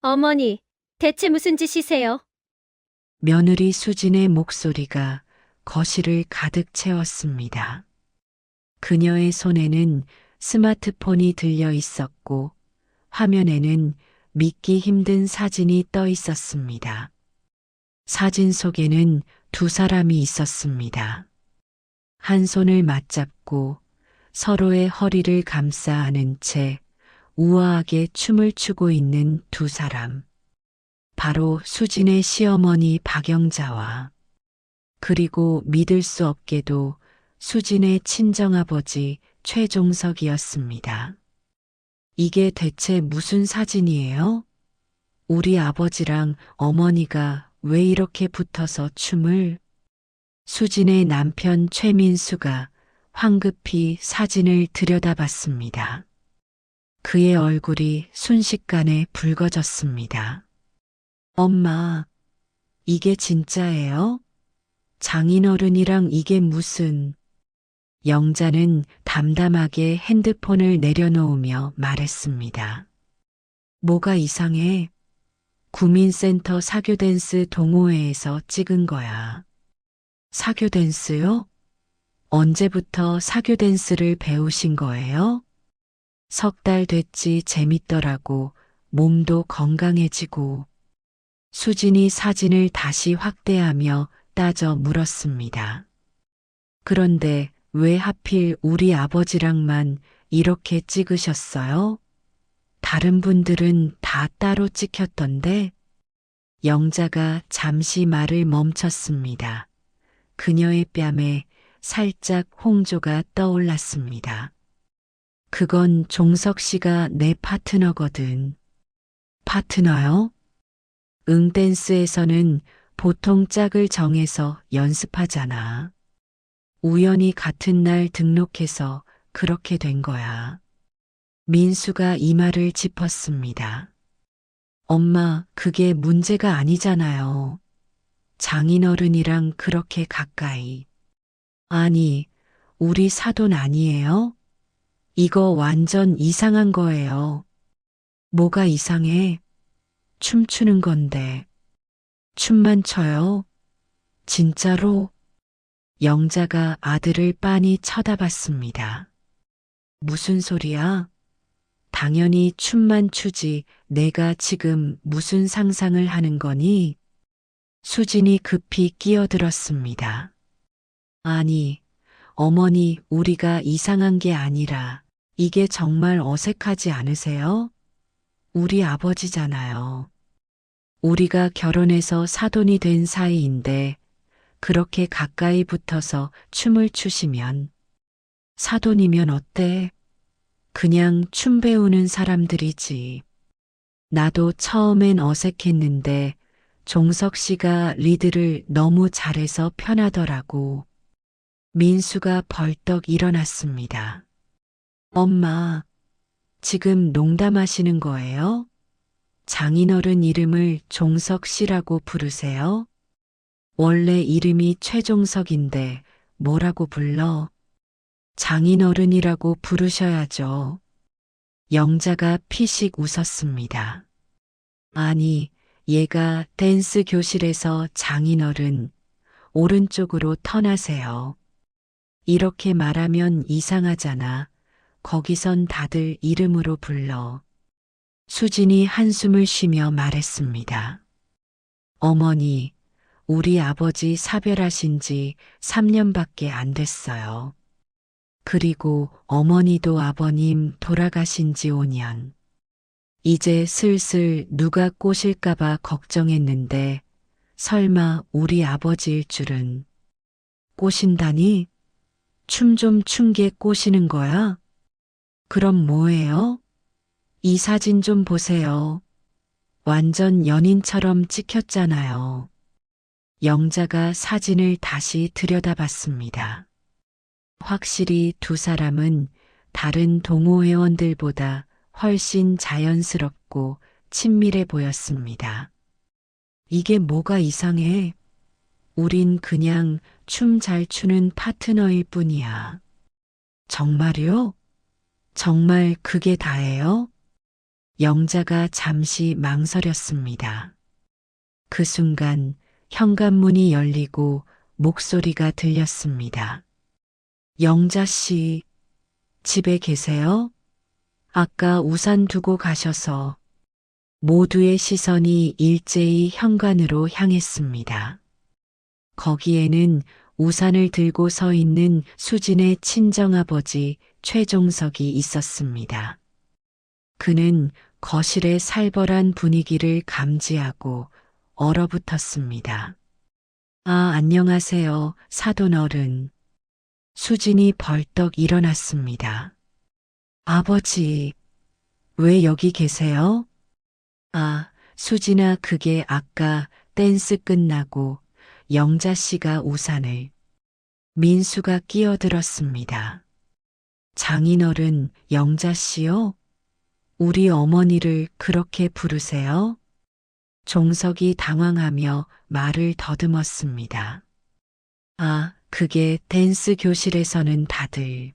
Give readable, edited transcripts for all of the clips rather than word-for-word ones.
어머니, 대체 무슨 짓이세요? 며느리 수진의 목소리가 거실을 가득 채웠습니다. 그녀의 손에는 스마트폰이 들려 있었고 화면에는 믿기 힘든 사진이 떠 있었습니다. 사진 속에는 두 사람이 있었습니다. 한 손을 맞잡고 서로의 허리를 감싸 안은 채 우아하게 춤을 추고 있는 두 사람. 바로 수진의 시어머니 박영자와 그리고 믿을 수 없게도 수진의 친정아버지 최종석이었습니다. 이게 대체 무슨 사진이에요? 우리 아버지랑 어머니가 왜 이렇게 붙어서 춤을? 수진의 남편 최민수가 황급히 사진을 들여다봤습니다. 그의 얼굴이 순식간에 붉어졌습니다. 엄마, 이게 진짜예요? 장인어른이랑 이게 무슨... 영자는 담담하게 핸드폰을 내려놓으며 말했습니다. 뭐가 이상해? 구민센터 사교댄스 동호회에서 찍은 거야. 사교댄스요? 언제부터 사교댄스를 배우신 거예요? 석 달 됐지 재밌더라고. 몸도 건강해지고. 수진이 사진을 다시 확대하며 따져 물었습니다. 그런데 왜 하필 우리 아버지랑만 이렇게 찍으셨어요? 다른 분들은 다 따로 찍혔던데? 영자가 잠시 말을 멈췄습니다. 그녀의 뺨에 살짝 홍조가 떠올랐습니다. 그건 종석 씨가 내 파트너거든. 파트너요? 댄스에서는 보통 짝을 정해서 연습하잖아. 우연히 같은 날 등록해서 그렇게 된 거야. 민수가 이마를 짚었습니다. 엄마, 그게 문제가 아니잖아요. 장인어른이랑 그렇게 가까이. 아니, 우리 사돈 아니에요? 이거 완전 이상한 거예요. 뭐가 이상해? 춤추는 건데. 춤만 춰요? 진짜로? 영자가 아들을 빤히 쳐다봤습니다. 무슨 소리야? 당연히 춤만 추지 내가 지금 무슨 상상을 하는 거니? 수진이 급히 끼어들었습니다. 아니, 어머니, 우리가 이상한 게 아니라 이게 정말 어색하지 않으세요? 우리 아버지잖아요. 우리가 결혼해서 사돈이 된 사이인데 그렇게 가까이 붙어서 춤을 추시면 사돈이면 어때? 그냥 춤 배우는 사람들이지. 나도 처음엔 어색했는데 종석 씨가 리드를 너무 잘해서 편하더라고. 민수가 벌떡 일어났습니다. 엄마, 지금 농담하시는 거예요? 장인어른 이름을 종석 씨라고 부르세요? 원래 이름이 최종석인데 뭐라고 불러? 장인어른이라고 부르셔야죠. 영자가 피식 웃었습니다. 아니, 얘가 댄스 교실에서 장인어른, 오른쪽으로 턴하세요. 이렇게 말하면 이상하잖아. 거기선 다들 이름으로 불러. 수진이 한숨을 쉬며 말했습니다. 어머니, 우리 아버지 사별하신 지 3년밖에 안 됐어요. 그리고 어머니도 아버님 돌아가신 지 5년. 이제 슬슬 누가 꼬실까봐 걱정했는데 설마 우리 아버지일 줄은. 꼬신다니? 춤 좀 춘 게 꼬시는 거야? 그럼 뭐예요? 이 사진 좀 보세요. 완전 연인처럼 찍혔잖아요. 영자가 사진을 다시 들여다봤습니다. 확실히 두 사람은 다른 동호회원들보다 훨씬 자연스럽고 친밀해 보였습니다. 이게 뭐가 이상해? 우린 그냥 춤 잘 추는 파트너일 뿐이야. 정말요? 정말 그게 다예요? 영자가 잠시 망설였습니다. 그 순간 현관문이 열리고 목소리가 들렸습니다. 영자 씨, 집에 계세요? 아까 우산 두고 가셔서. 모두의 시선이 일제히 현관으로 향했습니다. 거기에는 우산을 들고 서 있는 수진의 친정아버지 최종석이 있었습니다. 그는 거실의 살벌한 분위기를 감지하고 얼어붙었습니다. 아, 안녕하세요, 사돈 어른. 수진이 벌떡 일어났습니다. 아버지, 왜 여기 계세요? 아, 수진아, 그게 아까 댄스 끝나고 영자 씨가 우산을. 민수가 끼어들었습니다. 장인어른, 영자 씨요? 우리 어머니를 그렇게 부르세요? 종석이 당황하며 말을 더듬었습니다. 아, 그게 댄스 교실에서는 다들.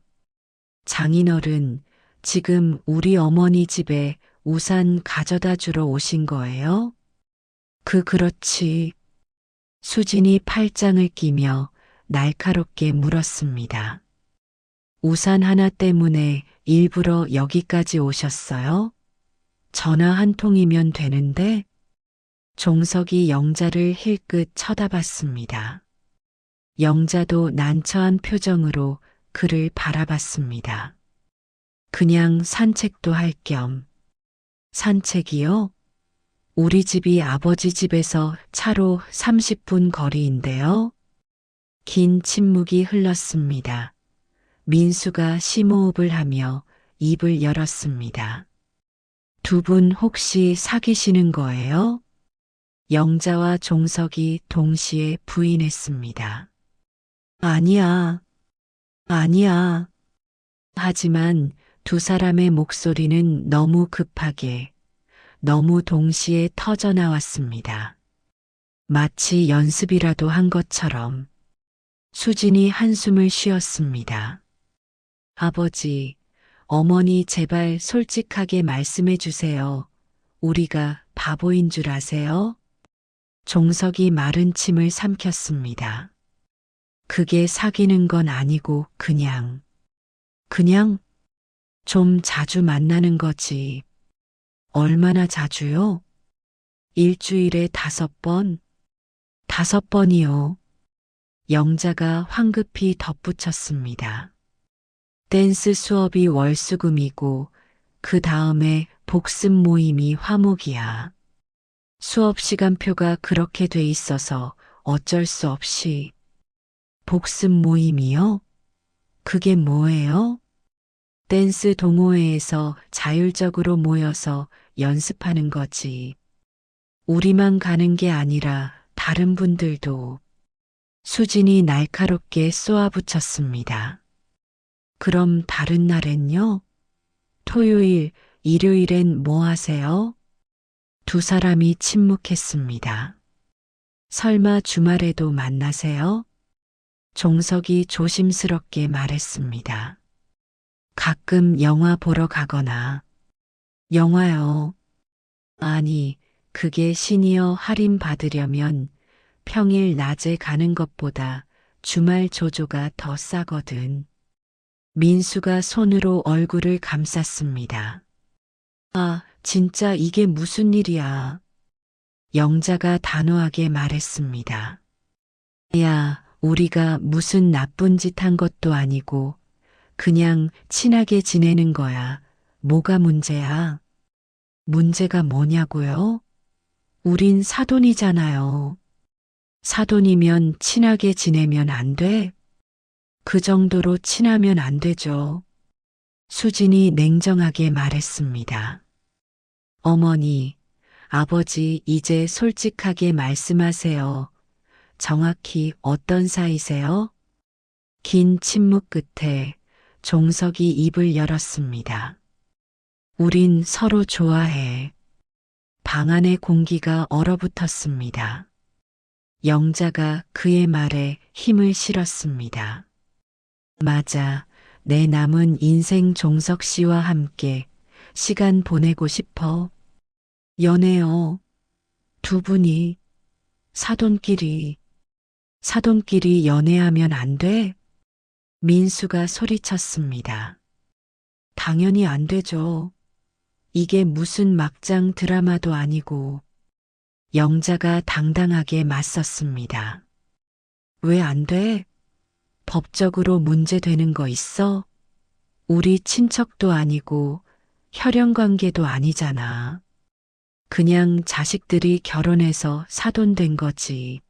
장인어른, 지금 우리 어머니 집에 우산 가져다 주러 오신 거예요? 그렇지. 수진이 팔짱을 끼며 날카롭게 물었습니다. 우산 하나 때문에 일부러 여기까지 오셨어요? 전화 한 통이면 되는데? 종석이 영자를 힐끗 쳐다봤습니다. 영자도 난처한 표정으로 그를 바라봤습니다. 그냥 산책도 할 겸. 산책이요? 우리 집이 아버지 집에서 차로 30분 거리인데요. 긴 침묵이 흘렀습니다. 민수가 심호흡을 하며 입을 열었습니다. 두 분 혹시 사귀시는 거예요? 영자와 종석이 동시에 부인했습니다. 아니야. 아니야. 하지만 두 사람의 목소리는 너무 급하게, 너무 동시에 터져 나왔습니다. 마치 연습이라도 한 것처럼. 수진이 한숨을 쉬었습니다. 아버지, 어머니 제발 솔직하게 말씀해 주세요. 우리가 바보인 줄 아세요? 종석이 마른 침을 삼켰습니다. 그게 사귀는 건 아니고 그냥 좀 자주 만나는 거지. 얼마나 자주요? 일주일에 5번? 5번이요. 영자가 황급히 덧붙였습니다. 댄스 수업이 월수금이고 그 다음에 복습 모임이 화목이야. 수업 시간표가 그렇게 돼 있어서 어쩔 수 없이. 복습 모임이요? 그게 뭐예요? 댄스 동호회에서 자율적으로 모여서 연습하는 거지. 우리만 가는 게 아니라 다른 분들도. 수진이 날카롭게 쏘아붙였습니다. 그럼 다른 날엔요? 토요일, 일요일엔 뭐 하세요? 두 사람이 침묵했습니다. 설마 주말에도 만나세요? 종석이 조심스럽게 말했습니다. 가끔 영화 보러 가거나. 영화요? 아니, 그게 시니어 할인 받으려면 평일 낮에 가는 것보다 주말 조조가 더 싸거든. 민수가 손으로 얼굴을 감쌌습니다. 아, 진짜 이게 무슨 일이야. 영자가 단호하게 말했습니다. 야, 우리가 무슨 나쁜 짓 한 것도 아니고 그냥 친하게 지내는 거야. 뭐가 문제야? 문제가 뭐냐고요? 우린 사돈이잖아요. 사돈이면 친하게 지내면 안 돼? 그 정도로 친하면 안 되죠. 수진이 냉정하게 말했습니다. 어머니, 아버지 이제 솔직하게 말씀하세요. 정확히 어떤 사이세요? 긴 침묵 끝에 종석이 입을 열었습니다. 우린 서로 좋아해. 방 안의 공기가 얼어붙었습니다. 영자가 그의 말에 힘을 실었습니다. 맞아, 내 남은 인생 종석 씨와 함께 시간 보내고 싶어. 연애요. 두 분이 사돈끼리 연애하면 안 돼? 민수가 소리쳤습니다. 당연히 안 되죠. 이게 무슨 막장 드라마도 아니고. 영자가 당당하게 맞섰습니다. 왜 안 돼? 법적으로 문제되는 거 있어? 우리 친척도 아니고 혈연 관계도 아니잖아. 그냥 자식들이 결혼해서 사돈된 거지.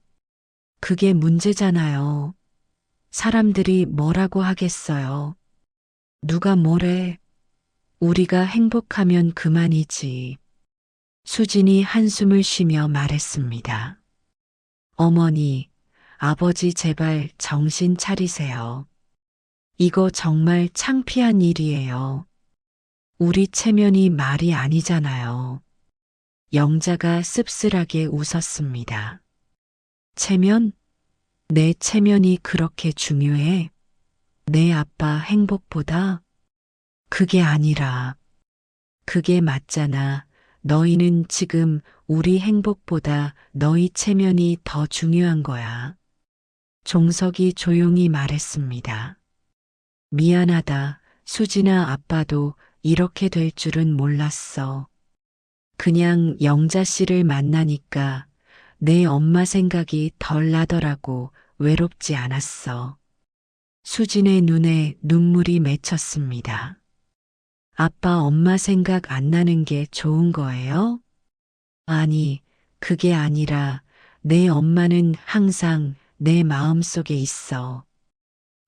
그게 문제잖아요. 사람들이 뭐라고 하겠어요. 누가 뭐래. 우리가 행복하면 그만이지. 수진이 한숨을 쉬며 말했습니다. 어머니, 아버지 제발 정신 차리세요. 이거 정말 창피한 일이에요. 우리 체면이 말이 아니잖아요. 영자가 씁쓸하게 웃었습니다. 체면? 내 체면이 그렇게 중요해? 내 아빠 행복보다? 그게 아니라, 그게 맞잖아. 너희는 지금 우리 행복보다 너희 체면이 더 중요한 거야. 종석이 조용히 말했습니다. 미안하다. 수진아 아빠도 이렇게 될 줄은 몰랐어. 그냥 영자 씨를 만나니까 내 엄마 생각이 덜 나더라고. 외롭지 않았어. 수진의 눈에 눈물이 맺혔습니다. 아빠 엄마 생각 안 나는 게 좋은 거예요? 아니, 그게 아니라 내 엄마는 항상 내 마음속에 있어.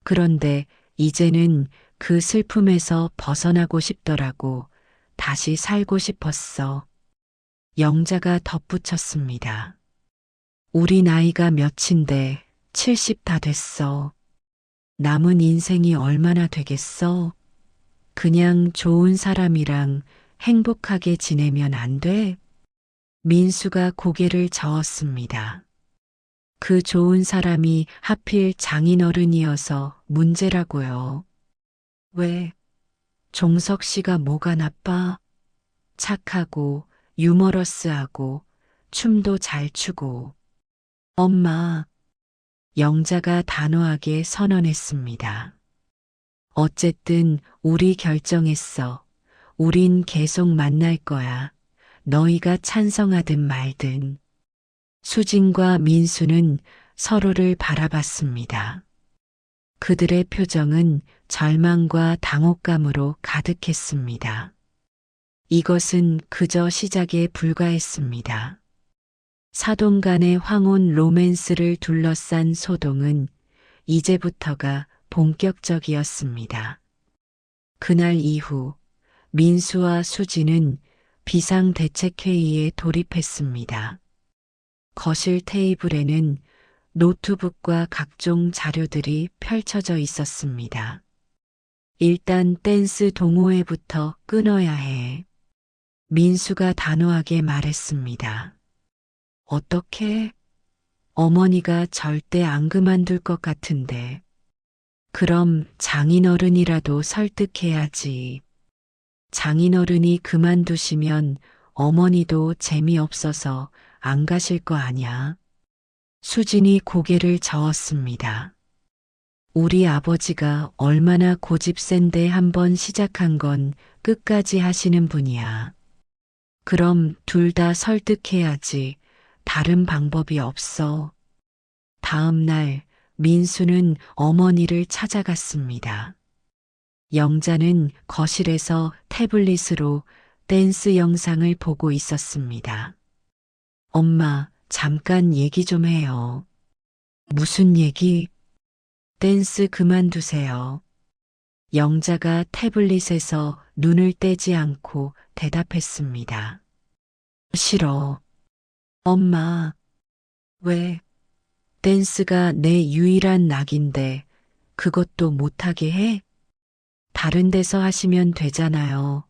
그런데 이제는 그 슬픔에서 벗어나고 싶더라고. 다시 살고 싶었어. 영자가 덧붙였습니다. 우리 나이가 몇인데 70 다 됐어. 남은 인생이 얼마나 되겠어? 그냥 좋은 사람이랑 행복하게 지내면 안 돼? 민수가 고개를 저었습니다. 그 좋은 사람이 하필 장인어른이어서 문제라고요. 왜? 종석 씨가 뭐가 나빠? 착하고 유머러스하고 춤도 잘 추고. 엄마, 영자가 단호하게 선언했습니다. 어쨌든 우리 결정했어. 우린 계속 만날 거야. 너희가 찬성하든 말든. 수진과 민수는 서로를 바라봤습니다. 그들의 표정은 절망과 당혹감으로 가득했습니다. 이것은 그저 시작에 불과했습니다. 사돈 간의 황혼 로맨스를 둘러싼 소동은 이제부터가 본격적이었습니다. 그날 이후 민수와 수진은 비상대책회의에 돌입했습니다. 거실 테이블에는 노트북과 각종 자료들이 펼쳐져 있었습니다. 일단 댄스 동호회부터 끊어야 해. 민수가 단호하게 말했습니다. 어떻게? 어머니가 절대 안 그만둘 것 같은데. 그럼 장인어른이라도 설득해야지. 장인어른이 그만두시면 어머니도 재미없어서 안 가실 거 아냐. 수진이 고개를 저었습니다. 우리 아버지가 얼마나 고집센데 한번 시작한 건 끝까지 하시는 분이야. 그럼 둘 다 설득해야지. 다른 방법이 없어. 다음 날 민수는 어머니를 찾아갔습니다. 영자는 거실에서 태블릿으로 댄스 영상을 보고 있었습니다. 엄마, 잠깐 얘기 좀 해요. 무슨 얘기? 댄스 그만두세요. 영자가 태블릿에서 눈을 떼지 않고 대답했습니다. 싫어. 엄마, 왜? 댄스가 내 유일한 낙인데 그것도 못하게 해? 다른 데서 하시면 되잖아요.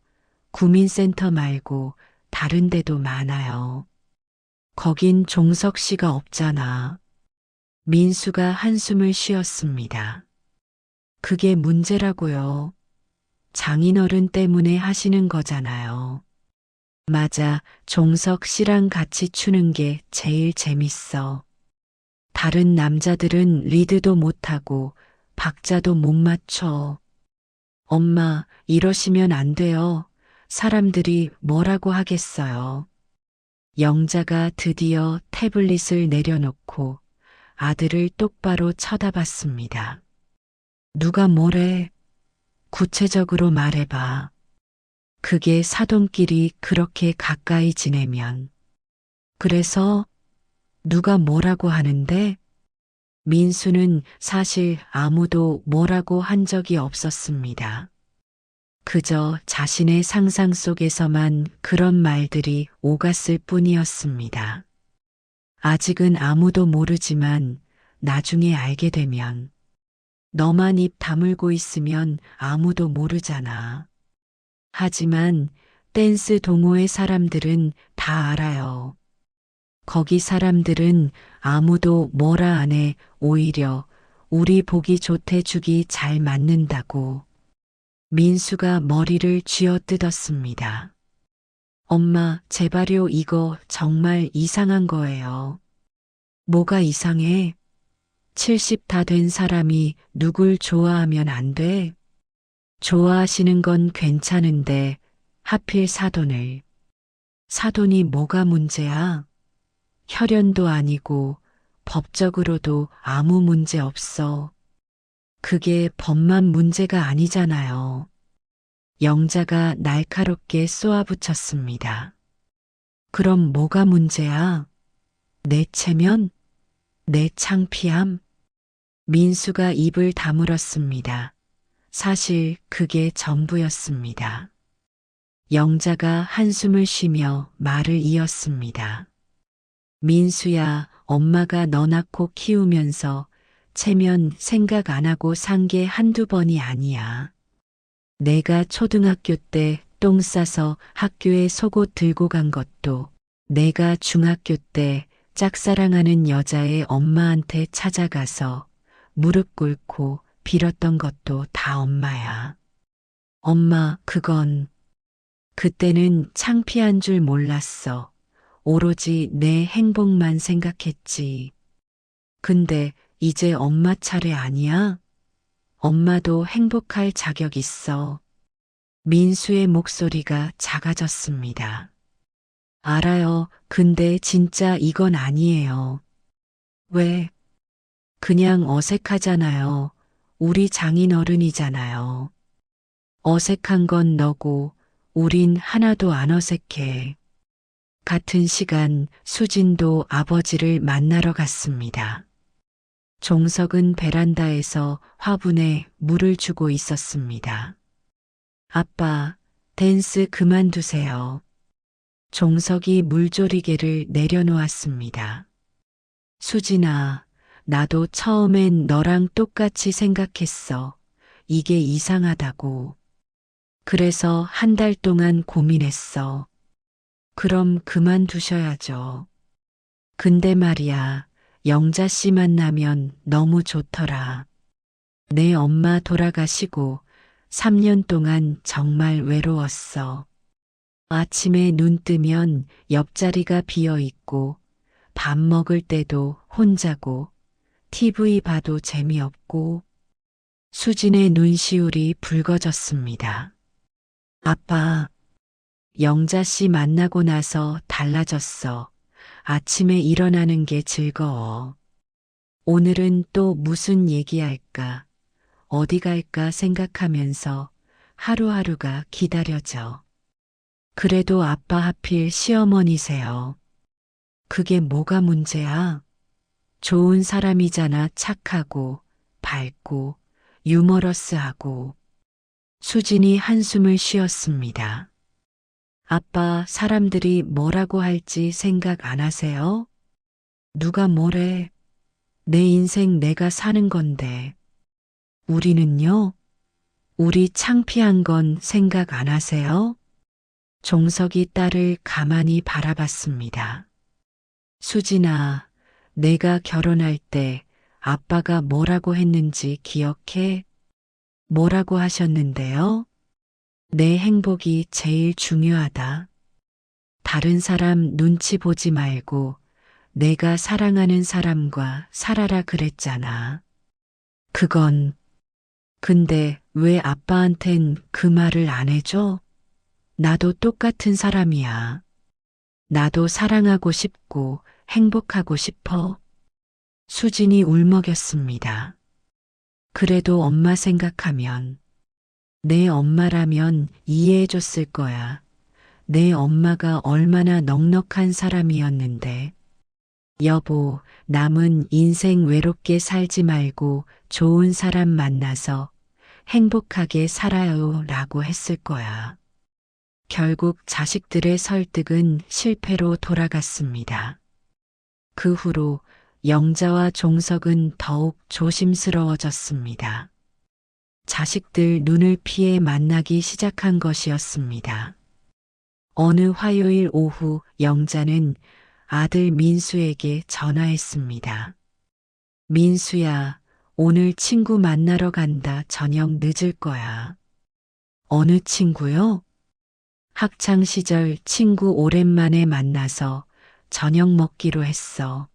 구민센터 말고 다른 데도 많아요. 거긴 종석 씨가 없잖아. 민수가 한숨을 쉬었습니다. 그게 문제라고요. 장인어른 때문에 하시는 거잖아요. 맞아, 종석 씨랑 같이 추는 게 제일 재밌어. 다른 남자들은 리드도 못하고 박자도 못 맞춰. 엄마, 이러시면 안 돼요. 사람들이 뭐라고 하겠어요. 영자가 드디어 태블릿을 내려놓고 아들을 똑바로 쳐다봤습니다. 누가 뭐래? 구체적으로 말해봐. 그게 사돈끼리 그렇게 가까이 지내면. 그래서 누가 뭐라고 하는데? 민수는 사실 아무도 뭐라고 한 적이 없었습니다. 그저 자신의 상상 속에서만 그런 말들이 오갔을 뿐이었습니다. 아직은 아무도 모르지만 나중에 알게 되면 너만 입 다물고 있으면 아무도 모르잖아. 하지만 댄스 동호회 사람들은 다 알아요. 거기 사람들은 아무도 뭐라 안 해. 오히려 우리 보기 좋대 주기 잘 맞는다고. 민수가 머리를 쥐어뜯었습니다. 엄마, 제발요, 이거 정말 이상한 거예요. 뭐가 이상해? 70 다 된 사람이 누굴 좋아하면 안 돼? 좋아하시는 건 괜찮은데 하필 사돈을. 사돈이 뭐가 문제야? 혈연도 아니고 법적으로도 아무 문제 없어. 그게 법만 문제가 아니잖아요. 영자가 날카롭게 쏘아붙였습니다. 그럼 뭐가 문제야? 내 체면? 내 창피함? 민수가 입을 다물었습니다. 사실 그게 전부였습니다. 영자가 한숨을 쉬며 말을 이었습니다. 민수야, 엄마가 너 낳고 키우면서 체면 생각 안 하고 산 게 한두 번이 아니야. 내가 초등학교 때 똥 싸서 학교에 속옷 들고 간 것도, 내가 중학교 때 짝사랑하는 여자의 엄마한테 찾아가서 무릎 꿇고 빌었던 것도 다 엄마야. 엄마, 그건 그때는 창피한 줄 몰랐어. 오로지 내 행복만 생각했지. 근데 이제 엄마 차례 아니야? 엄마도 행복할 자격 있어. 민수의 목소리가 작아졌습니다. 알아요. 근데 진짜 이건 아니에요. 왜? 그냥 어색하잖아요. 우리 장인어른이잖아요. 어색한 건 너고 우린 하나도 안 어색해. 같은 시간 수진도 아버지를 만나러 갔습니다. 종석은 베란다에서 화분에 물을 주고 있었습니다. 아빠, 댄스 그만두세요. 종석이 물조리개를 내려놓았습니다. 수진아, 나도 처음엔 너랑 똑같이 생각했어. 이게 이상하다고. 그래서 한 달 동안 고민했어. 그럼 그만두셔야죠. 근데 말이야, 영자 씨 만나면 너무 좋더라. 내 엄마 돌아가시고 3년 동안 정말 외로웠어. 아침에 눈 뜨면 옆자리가 비어 있고 밥 먹을 때도 혼자고 TV 봐도 재미없고. 수진의 눈시울이 붉어졌습니다. 아빠, 영자 씨 만나고 나서 달라졌어. 아침에 일어나는 게 즐거워. 오늘은 또 무슨 얘기할까, 어디 갈까 생각하면서 하루하루가 기다려져. 그래도 아빠 하필 시어머니세요. 그게 뭐가 문제야? 좋은 사람이잖아. 착하고 밝고 유머러스하고. 수진이 한숨을 쉬었습니다. 아빠, 사람들이 뭐라고 할지 생각 안 하세요? 누가 뭐래? 내 인생 내가 사는 건데. 우리는요? 우리 창피한 건 생각 안 하세요? 종석이 딸을 가만히 바라봤습니다. 수진아, 내가 결혼할 때 아빠가 뭐라고 했는지 기억해? 뭐라고 하셨는데요? 내 행복이 제일 중요하다. 다른 사람 눈치 보지 말고 내가 사랑하는 사람과 살아라 그랬잖아. 그건, 근데 왜 아빠한텐 그 말을 안 해줘? 나도 똑같은 사람이야. 나도 사랑하고 싶고 행복하고 싶어. 수진이 울먹였습니다. 그래도 엄마 생각하면, 내 엄마라면 이해해줬을 거야. 내 엄마가 얼마나 넉넉한 사람이었는데. 여보, 남은 인생 외롭게 살지 말고 좋은 사람 만나서 행복하게 살아요 라고 했을 거야. 결국 자식들의 설득은 실패로 돌아갔습니다. 그 후로 영자와 종석은 더욱 조심스러워졌습니다. 자식들 눈을 피해 만나기 시작한 것이었습니다. 어느 화요일 오후 영자는 아들 민수에게 전화했습니다. 민수야, 오늘 친구 만나러 간다. 저녁 늦을 거야. 어느 친구요? 학창 시절 친구 오랜만에 만나서 저녁 먹기로 했어.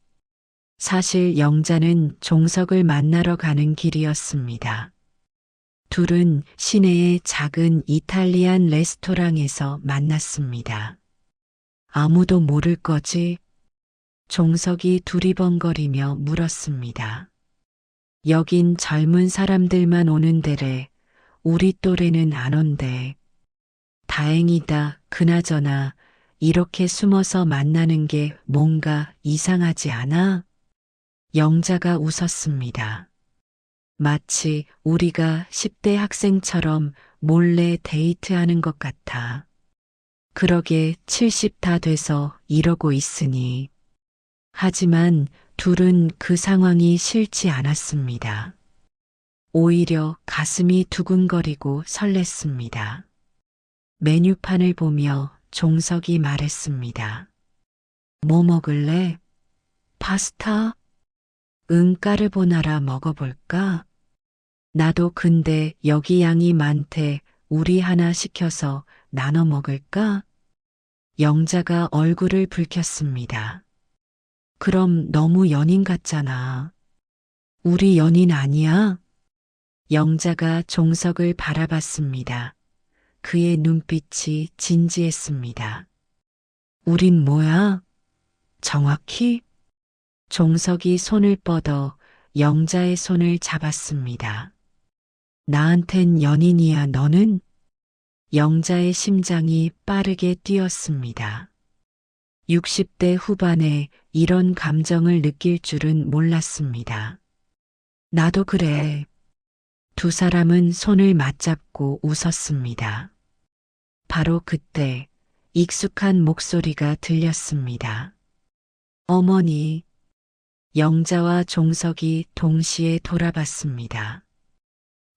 사실 영자는 종석을 만나러 가는 길이었습니다. 둘은 시내의 작은 이탈리안 레스토랑에서 만났습니다. 아무도 모를 거지? 종석이 두리번거리며 물었습니다. 여긴 젊은 사람들만 오는 데래. 우리 또래는 안 온대. 다행이다. 그나저나 이렇게 숨어서 만나는 게 뭔가 이상하지 않아? 영자가 웃었습니다. 마치 우리가 10대 학생처럼 몰래 데이트하는 것 같아. 그러게 70 다 돼서 이러고 있으니. 하지만 둘은 그 상황이 싫지 않았습니다. 오히려 가슴이 두근거리고 설렜습니다. 메뉴판을 보며 종석이 말했습니다. 뭐 먹을래? 파스타? 응, 까르보나라 먹어볼까? 나도 근데 여기 양이 많대. 우리 하나 시켜서 나눠 먹을까? 영자가 얼굴을 붉혔습니다. 그럼 너무 연인 같잖아. 우리 연인 아니야? 영자가 종석을 바라봤습니다. 그의 눈빛이 진지했습니다. 우린 뭐야? 정확히? 종석이 손을 뻗어 영자의 손을 잡았습니다. 나한텐 연인이야. 너는? 영자의 심장이 빠르게 뛰었습니다. 60대 후반에 이런 감정을 느낄 줄은 몰랐습니다. 나도 그래. 두 사람은 손을 맞잡고 웃었습니다. 바로 그때 익숙한 목소리가 들렸습니다. 어머니. 영자와 종석이 동시에 돌아봤습니다.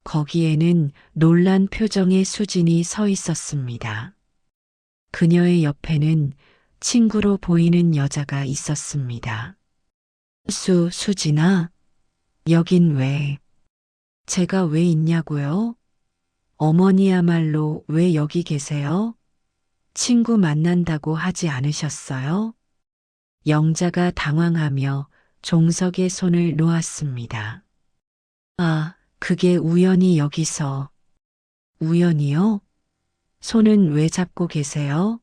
거기에는 놀란 표정의 수진이 서 있었습니다. 그녀의 옆에는 친구로 보이는 여자가 있었습니다. 수진아, 여긴 왜? 제가 왜 있냐고요? 어머니야말로 왜 여기 계세요? 친구 만난다고 하지 않으셨어요? 영자가 당황하며 종석의 손을 놓았습니다. 아, 그게 우연히 여기서. 우연이요? 손은 왜 잡고 계세요?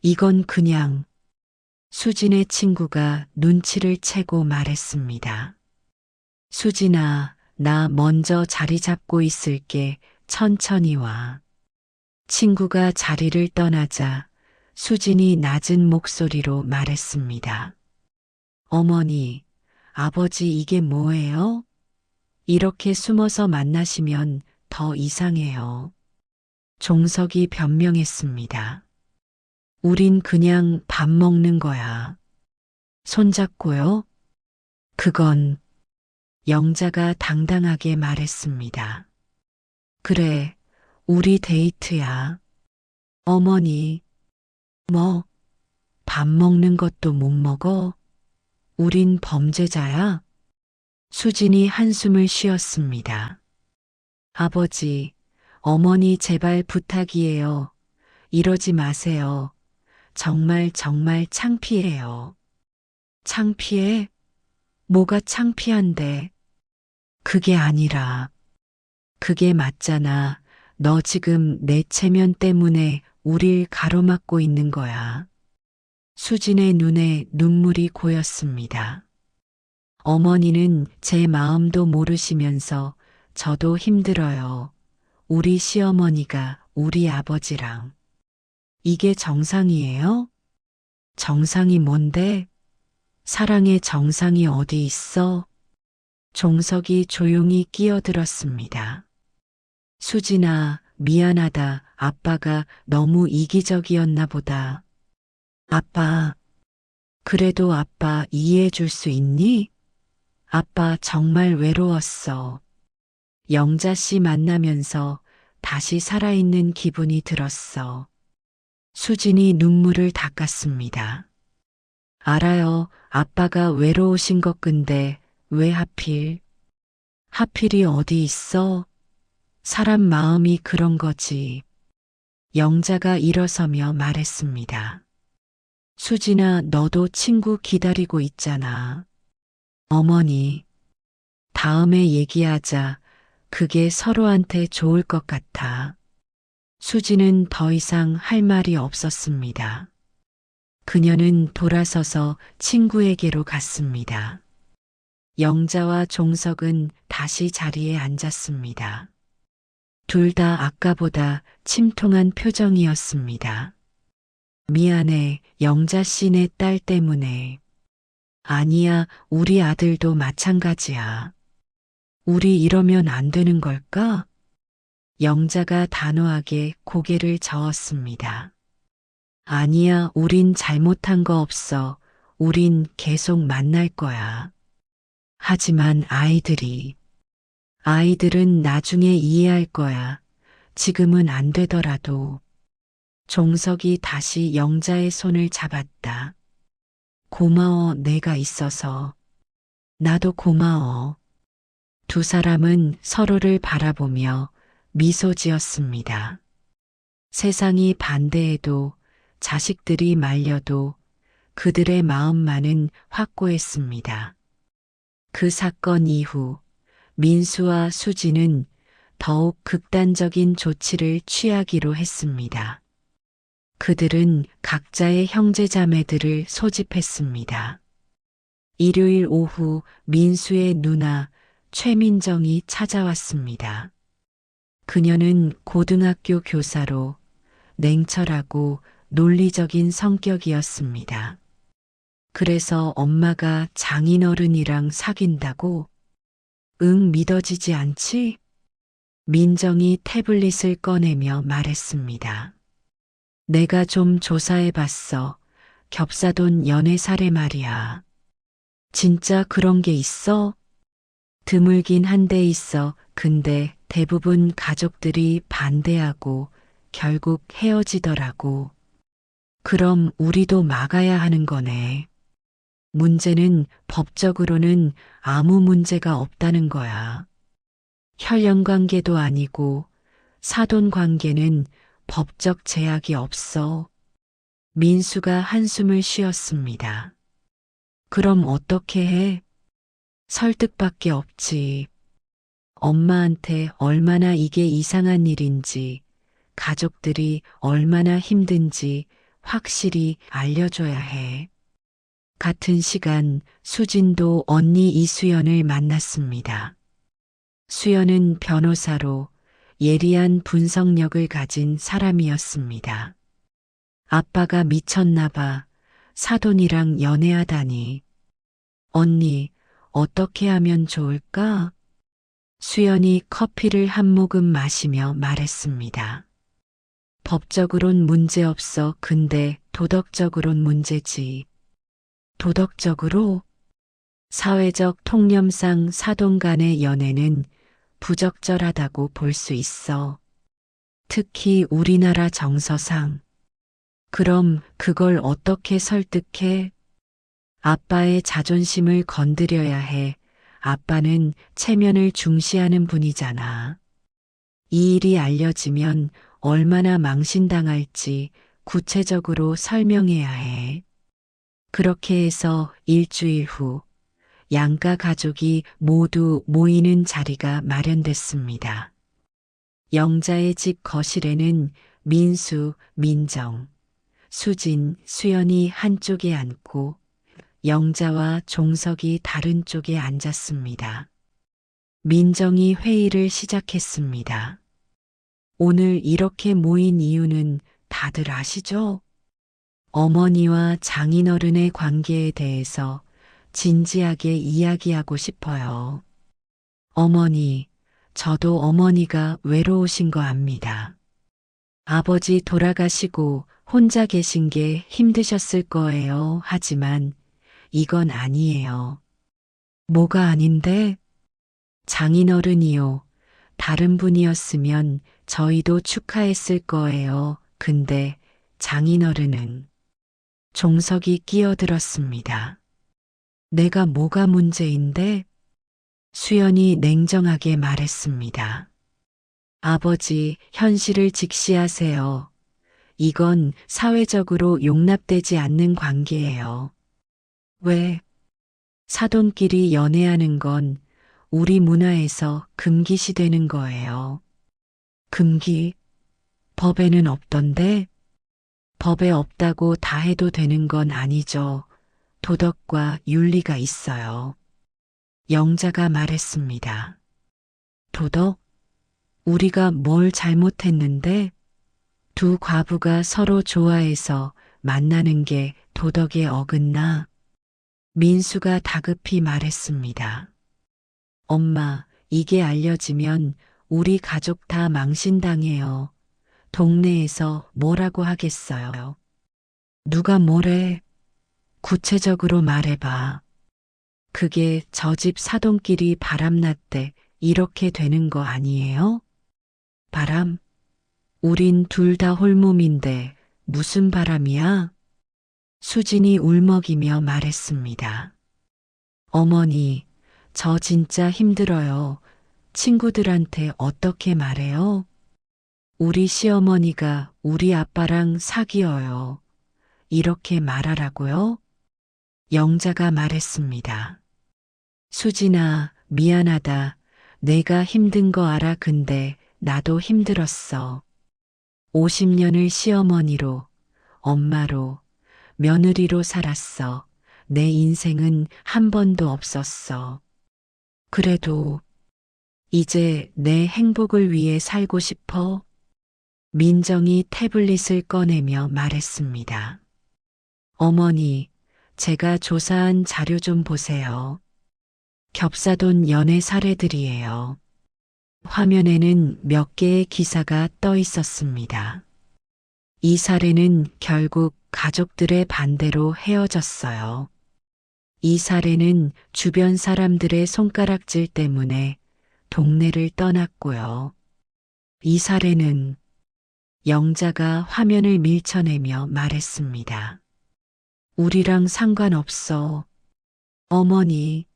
이건 그냥. 수진의 친구가 눈치를 채고 말했습니다. 수진아, 나 먼저 자리 잡고 있을게. 천천히 와. 친구가 자리를 떠나자 수진이 낮은 목소리로 말했습니다. 어머니, 아버지 이게 뭐예요? 이렇게 숨어서 만나시면 더 이상해요. 종석이 변명했습니다. 우린 그냥 밥 먹는 거야. 손잡고요? 그건 영자가 당당하게 말했습니다. 그래, 우리 데이트야. 어머니, 뭐, 밥 먹는 것도 못 먹어? 우린 범죄자야? 수진이 한숨을 쉬었습니다. 아버지, 어머니 제발 부탁이에요. 이러지 마세요. 정말 정말 창피해요. 창피해? 뭐가 창피한데? 그게 아니라. 그게 맞잖아. 너 지금 내 체면 때문에 우릴 가로막고 있는 거야. 수진의 눈에 눈물이 고였습니다. 어머니는 제 마음도 모르시면서 저도 힘들어요. 우리 시어머니가 우리 아버지랑. 이게 정상이에요? 정상이 뭔데? 사랑의 정상이 어디 있어? 종석이 조용히 끼어들었습니다. 수진아, 미안하다. 아빠가 너무 이기적이었나 보다. 아빠, 그래도 아빠 이해해 줄 수 있니? 아빠 정말 외로웠어. 영자 씨 만나면서 다시 살아있는 기분이 들었어. 수진이 눈물을 닦았습니다. 알아요. 아빠가 외로우신 것 근데 왜 하필? 하필이 어디 있어? 사람 마음이 그런 거지. 영자가 일어서며 말했습니다. 수진아, 너도 친구 기다리고 있잖아. 어머니, 다음에 얘기하자. 그게 서로한테 좋을 것 같아. 수진은 더 이상 할 말이 없었습니다. 그녀는 돌아서서 친구에게로 갔습니다. 영자와 종석은 다시 자리에 앉았습니다. 둘 다 아까보다 침통한 표정이었습니다. 미안해, 영자 씨 내 딸 때문에. 아니야, 우리 아들도 마찬가지야. 우리 이러면 안 되는 걸까? 영자가 단호하게 고개를 저었습니다. 아니야, 우린 잘못한 거 없어. 우린 계속 만날 거야. 하지만 아이들은 나중에 이해할 거야. 지금은 안 되더라도. 종석이 다시 영자의 손을 잡았다. 고마워, 내가 있어서. 나도 고마워. 두 사람은 서로를 바라보며 미소 지었습니다. 세상이 반대해도 자식들이 말려도 그들의 마음만은 확고했습니다. 그 사건 이후 민수와 수지는 더욱 극단적인 조치를 취하기로 했습니다. 그들은 각자의 형제자매들을 소집했습니다. 일요일 오후 민수의 누나 최민정이 찾아왔습니다. 그녀는 고등학교 교사로 냉철하고 논리적인 성격이었습니다. 그래서 엄마가 장인어른이랑 사귄다고? 응, 믿어지지 않지? 민정이 태블릿을 꺼내며 말했습니다. 내가 좀 조사해봤어. 겹사돈 연애 사례 말이야. 진짜 그런 게 있어? 드물긴 한데 있어. 근데 대부분 가족들이 반대하고 결국 헤어지더라고. 그럼 우리도 막아야 하는 거네. 문제는 법적으로는 아무 문제가 없다는 거야. 혈연 관계도 아니고 사돈 관계는 법적 제약이 없어. 민수가 한숨을 쉬었습니다. 그럼 어떻게 해? 설득밖에 없지. 엄마한테 얼마나 이게 이상한 일인지, 가족들이 얼마나 힘든지 확실히 알려줘야 해. 같은 시간 수진도 언니 이수연을 만났습니다. 수연은 변호사로 예리한 분석력을 가진 사람이었습니다. 아빠가 미쳤나 봐. 사돈이랑 연애하다니. 언니, 어떻게 하면 좋을까? 수연이 커피를 한 모금 마시며 말했습니다. 법적으론 문제없어. 근데 도덕적으론 문제지. 도덕적으로? 사회적 통념상 사돈 간의 연애는 부적절하다고 볼 수 있어. 특히 우리나라 정서상. 그럼 그걸 어떻게 설득해? 아빠의 자존심을 건드려야 해. 아빠는 체면을 중시하는 분이잖아. 이 일이 알려지면 얼마나 망신당할지 구체적으로 설명해야 해. 그렇게 해서 일주일 후 양가 가족이 모두 모이는 자리가 마련됐습니다. 영자의 집 거실에는 민수, 민정, 수진, 수연이 한쪽에 앉고 영자와 종석이 다른 쪽에 앉았습니다. 민정이 회의를 시작했습니다. 오늘 이렇게 모인 이유는 다들 아시죠? 어머니와 장인어른의 관계에 대해서 진지하게 이야기하고 싶어요. 어머니, 저도 어머니가 외로우신 거 압니다. 아버지 돌아가시고 혼자 계신 게 힘드셨을 거예요. 하지만 이건 아니에요. 뭐가 아닌데? 장인어른이요. 다른 분이었으면 저희도 축하했을 거예요. 근데 장인어른은 종석이 끼어들었습니다. 내가 뭐가 문제인데? 수연이 냉정하게 말했습니다. 아버지, 현실을 직시하세요. 이건 사회적으로 용납되지 않는 관계예요. 왜? 사돈끼리 연애하는 건 우리 문화에서 금기시되는 거예요. 금기? 법에는 없던데? 법에 없다고 다 해도 되는 건 아니죠. 도덕과 윤리가 있어요. 영자가 말했습니다. 도덕? 우리가 뭘 잘못했는데? 두 과부가 서로 좋아해서 만나는 게 도덕에 어긋나? 민수가 다급히 말했습니다. 엄마, 이게 알려지면 우리 가족 다 망신당해요. 동네에서 뭐라고 하겠어요? 누가 뭐래? 구체적으로 말해봐. 그게 저 집 사돈끼리 바람났대 이렇게 되는 거 아니에요? 바람? 우린 둘 다 홀몸인데 무슨 바람이야? 수진이 울먹이며 말했습니다. 어머니, 저 진짜 힘들어요. 친구들한테 어떻게 말해요? 우리 시어머니가 우리 아빠랑 사귀어요. 이렇게 말하라고요? 영자가 말했습니다. 수진아, 미안하다. 내가 힘든 거 알아. 근데 나도 힘들었어. 50년을 시어머니로, 엄마로, 며느리로 살았어. 내 인생은 한 번도 없었어. 그래도 이제 내 행복을 위해 살고 싶어. 민정이 태블릿을 꺼내며 말했습니다. 어머니, 제가 조사한 자료 좀 보세요. 겹사돈 연애 사례들이에요. 화면에는 몇 개의 기사가 떠 있었습니다. 이 사례는 결국 가족들의 반대로 헤어졌어요. 이 사례는 주변 사람들의 손가락질 때문에 동네를 떠났고요. 이 사례는 영자가 화면을 밀쳐내며 말했습니다. 우리랑 상관없어. 어머니,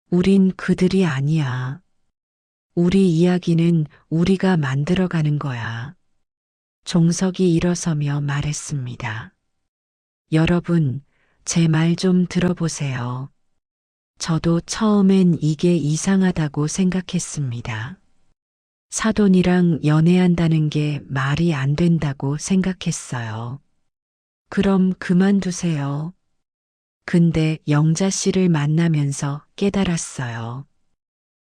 우린 그들이 아니야. 우리 이야기는 우리가 만들어가는 거야. 종석이 일어서며 말했습니다. 여러분, 제 말 좀 들어보세요. 저도 처음엔 이게 이상하다고 생각했습니다. 사돈이랑 연애한다는 게 말이 안 된다고 생각했어요. 그럼 그만두세요. 근데 영자 씨를 만나면서 깨달았어요.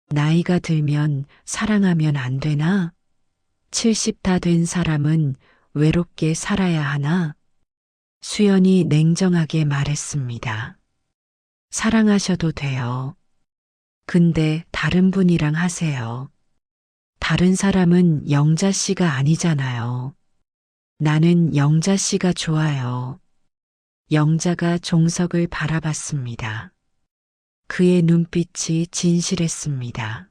나이가 들면 사랑하면 안 되나? 70 다 된 사람은 외롭게 살아야 하나? 수연이 냉정하게 말했습니다. 사랑하셔도 돼요. 근데 다른 분이랑 하세요. 다른 사람은 영자 씨가 아니잖아요. 나는 영자 씨가 좋아요. 영자가 종석을 바라봤습니다. 그의 눈빛이 진실했습니다.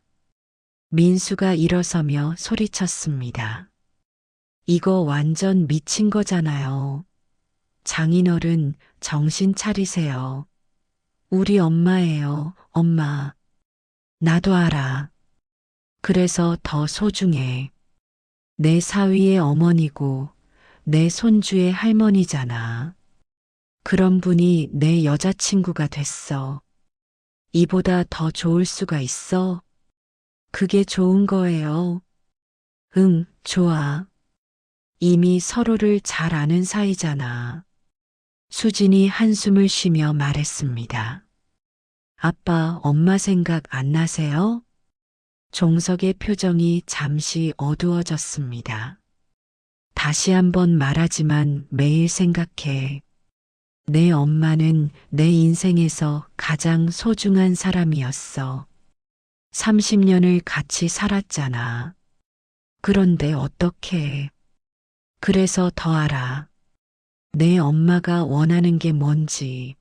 민수가 일어서며 소리쳤습니다. 이거 완전 미친 거잖아요. 장인어른, 정신 차리세요. 우리 엄마예요, 엄마. 나도 알아. 그래서 더 소중해. 내 사위의 어머니고 내 손주의 할머니잖아. 그런 분이 내 여자친구가 됐어. 이보다 더 좋을 수가 있어? 그게 좋은 거예요. 응, 좋아. 이미 서로를 잘 아는 사이잖아. 수진이 한숨을 쉬며 말했습니다. 아빠, 엄마 생각 안 나세요? 종석의 표정이 잠시 어두워졌습니다. 다시 한번 말하지만 매일 생각해. 내 엄마는 내 인생에서 가장 소중한 사람이었어. 30년을 같이 살았잖아. 그런데 어떡해. 그래서 더 알아. 내 엄마가 원하는 게 뭔지.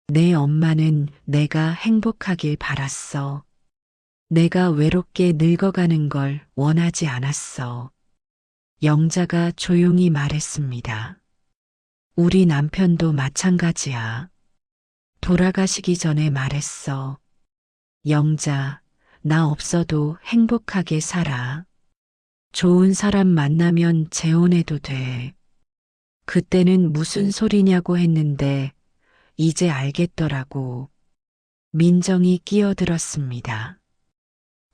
내 엄마는 내가 행복하길 바랐어. 내가 외롭게 늙어가는 걸 원하지 않았어. 영자가 조용히 말했습니다. 우리 남편도 마찬가지야. 돌아가시기 전에 말했어. 영자, 나 없어도 행복하게 살아. 좋은 사람 만나면 재혼해도 돼. 그때는 무슨 소리냐고 했는데 이제 알겠더라고. 민정이 끼어들었습니다.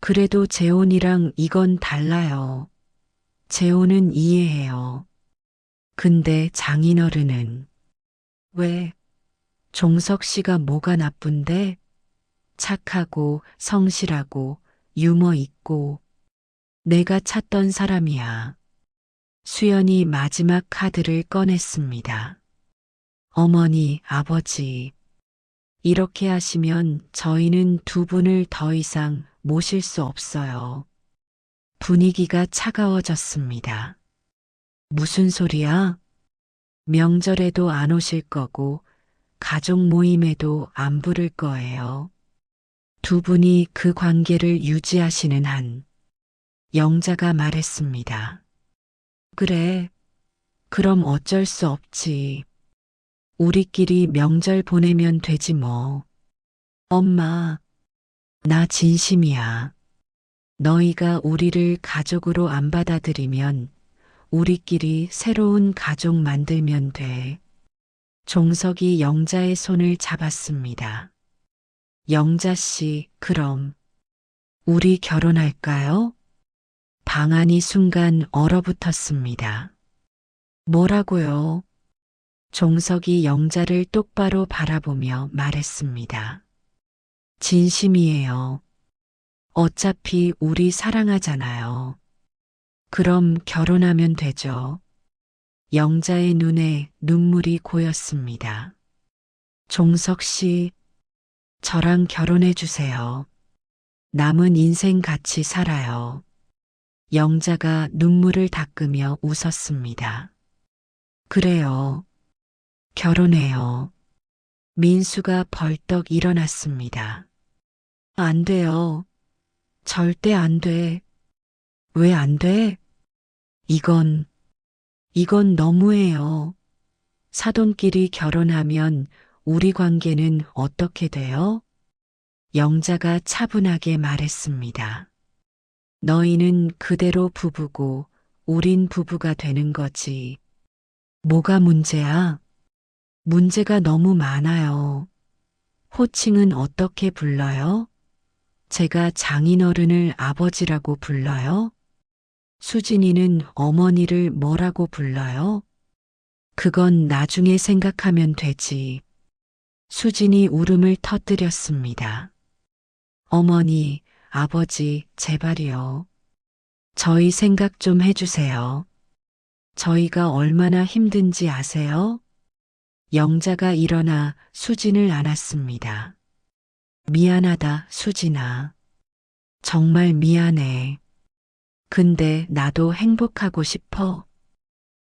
그래도 재혼이랑 이건 달라요. 재혼은 이해해요. 근데 장인어른은 왜? 종석 씨가 뭐가 나쁜데? 착하고 성실하고 유머 있고 내가 찾던 사람이야. 수연이 마지막 카드를 꺼냈습니다. 어머니, 아버지, 이렇게 하시면 저희는 두 분을 더 이상 모실 수 없어요. 분위기가 차가워졌습니다. 무슨 소리야? 명절에도 안 오실 거고 가족 모임에도 안 부를 거예요. 두 분이 그 관계를 유지하시는 한 영자가 말했습니다. 그래, 그럼 어쩔 수 없지. 우리끼리 명절 보내면 되지 뭐. 엄마, 나 진심이야. 너희가 우리를 가족으로 안 받아들이면 우리끼리 새로운 가족 만들면 돼. 종석이 영자의 손을 잡았습니다. 영자 씨, 그럼 우리 결혼할까요? 방안이 순간 얼어붙었습니다. 뭐라고요? 종석이 영자를 똑바로 바라보며 말했습니다. 진심이에요. 어차피 우리 사랑하잖아요. 그럼 결혼하면 되죠. 영자의 눈에 눈물이 고였습니다. 종석 씨, 저랑 결혼해 주세요. 남은 인생 같이 살아요. 영자가 눈물을 닦으며 웃었습니다. 그래요. 결혼해요. 민수가 벌떡 일어났습니다. 안 돼요. 절대 안 돼. 왜 안 돼? 이건 너무해요. 사돈끼리 결혼하면 우리 관계는 어떻게 돼요? 영자가 차분하게 말했습니다. 너희는 그대로 부부고 우린 부부가 되는 거지. 뭐가 문제야? 문제가 너무 많아요. 호칭은 어떻게 불러요? 제가 장인어른을 아버지라고 불러요? 수진이는 어머니를 뭐라고 불러요? 그건 나중에 생각하면 되지. 수진이 울음을 터뜨렸습니다. 어머니, 아버지, 제발이요. 저희 생각 좀 해주세요. 저희가 얼마나 힘든지 아세요? 영자가 일어나 수진을 안았습니다. 미안하다, 수진아. 정말 미안해. 근데 나도 행복하고 싶어.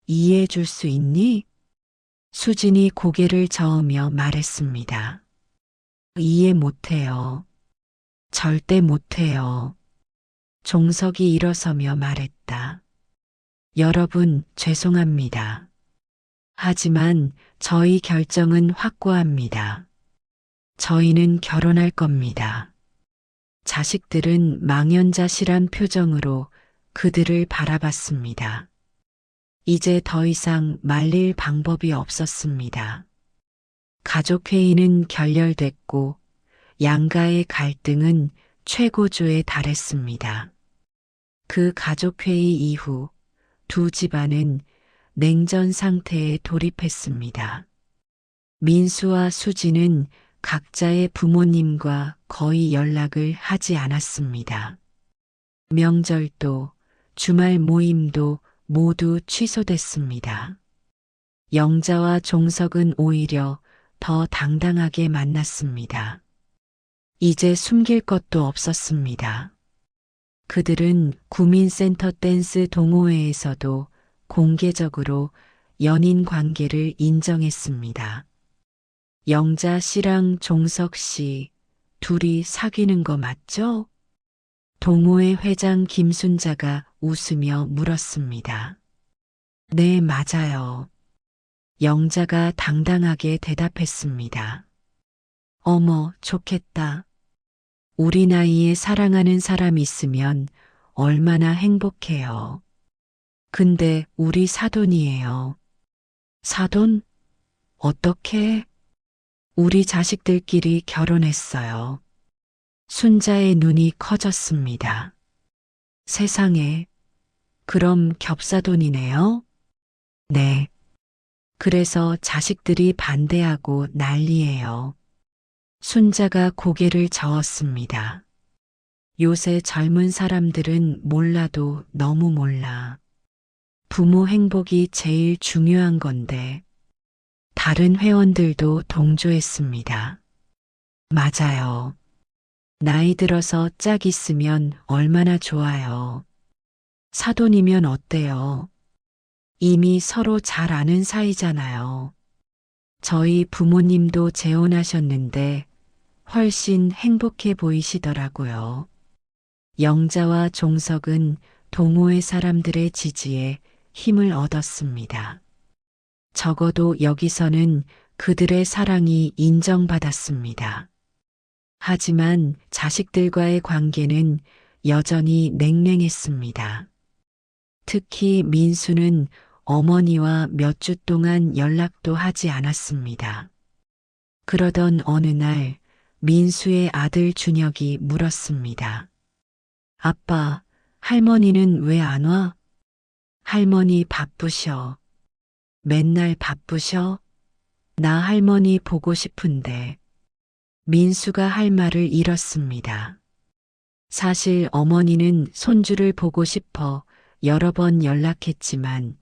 이해해 줄 수 있니? 수진이 고개를 저으며 말했습니다. 이해 못해요. 절대 못해요. 종석이 일어서며 말했다. 여러분, 죄송합니다. 하지만 저희 결정은 확고합니다. 저희는 결혼할 겁니다. 자식들은 망연자실한 표정으로 그들을 바라봤습니다. 이제 더 이상 말릴 방법이 없었습니다. 가족회의는 결렬됐고 양가의 갈등은 최고조에 달했습니다. 그 가족회의 이후 두 집안은 냉전 상태에 돌입했습니다. 민수와 수지는 각자의 부모님과 거의 연락을 하지 않았습니다. 명절도 주말 모임도 모두 취소됐습니다. 영자와 종석은 오히려 더 당당하게 만났습니다. 이제 숨길 것도 없었습니다. 그들은 구민센터 댄스 동호회에서도 공개적으로 연인 관계를 인정했습니다. 영자 씨랑 종석 씨 둘이 사귀는 거 맞죠? 동호회 회장 김순자가 웃으며 물었습니다. 네, 맞아요. 영자가 당당하게 대답했습니다. 어머, 좋겠다. 우리 나이에 사랑하는 사람 있으면 얼마나 행복해요. 근데 우리 사돈이에요. 사돈? 어떻게? 우리 자식들끼리 결혼했어요. 순자의 눈이 커졌습니다. 세상에, 그럼 겹사돈이네요? 네. 그래서 자식들이 반대하고 난리예요. 순자가 고개를 저었습니다. 요새 젊은 사람들은 몰라도 너무 몰라. 부모 행복이 제일 중요한 건데. 다른 회원들도 동조했습니다. 맞아요. 나이 들어서 짝 있으면 얼마나 좋아요. 사돈이면 어때요? 이미 서로 잘 아는 사이잖아요. 저희 부모님도 재혼하셨는데 훨씬 행복해 보이시더라고요. 영자와 종석은 동호회 사람들의 지지에 힘을 얻었습니다. 적어도 여기서는 그들의 사랑이 인정받았습니다. 하지만 자식들과의 관계는 여전히 냉랭했습니다. 특히 민수는 어머니와 몇 주 동안 연락도 하지 않았습니다. 그러던 어느 날 민수의 아들 준혁이 물었습니다. 아빠, 할머니는 왜 안 와? 할머니 바쁘셔. 맨날 바쁘셔? 나 할머니 보고 싶은데. 민수가 할 말을 잃었습니다. 사실 어머니는 손주를 보고 싶어 여러 번 연락했지만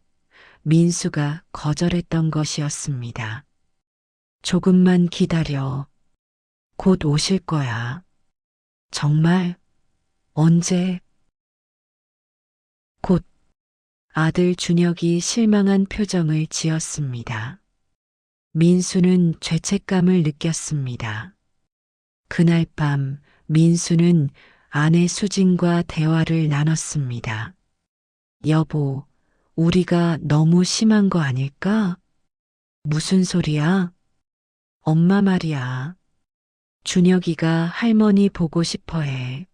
민수가 거절했던 것이었습니다. 조금만 기다려. 곧 오실 거야. 정말? 언제? 곧. 아들 준혁이 실망한 표정을 지었습니다. 민수는 죄책감을 느꼈습니다. 그날 밤 민수는 아내 수진과 대화를 나눴습니다. 여보, 우리가 너무 심한 거 아닐까? 무슨 소리야? 엄마 말이야. 준혁이가 할머니 보고 싶어 해.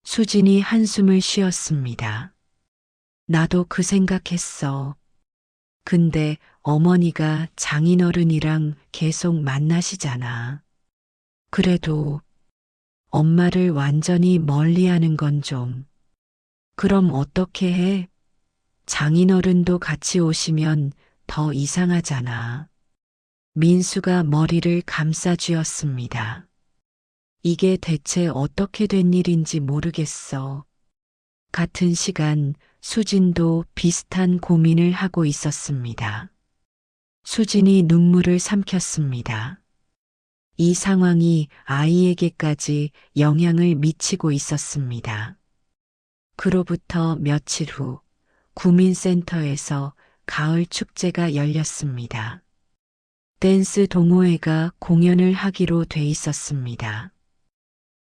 수진이 한숨을 쉬었습니다. 나도 그 생각했어. 근데 어머니가 장인어른이랑 계속 만나시잖아. 그래도 엄마를 완전히 멀리하는 건 좀. 그럼 어떻게 해? 장인어른도 같이 오시면 더 이상하잖아. 민수가 머리를 감싸쥐었습니다. 이게 대체 어떻게 된 일인지 모르겠어. 같은 시간 수진도 비슷한 고민을 하고 있었습니다. 수진이 눈물을 삼켰습니다. 이 상황이 아이에게까지 영향을 미치고 있었습니다. 그로부터 며칠 후 구민센터에서 가을 축제가 열렸습니다. 댄스 동호회가 공연을 하기로 돼 있었습니다.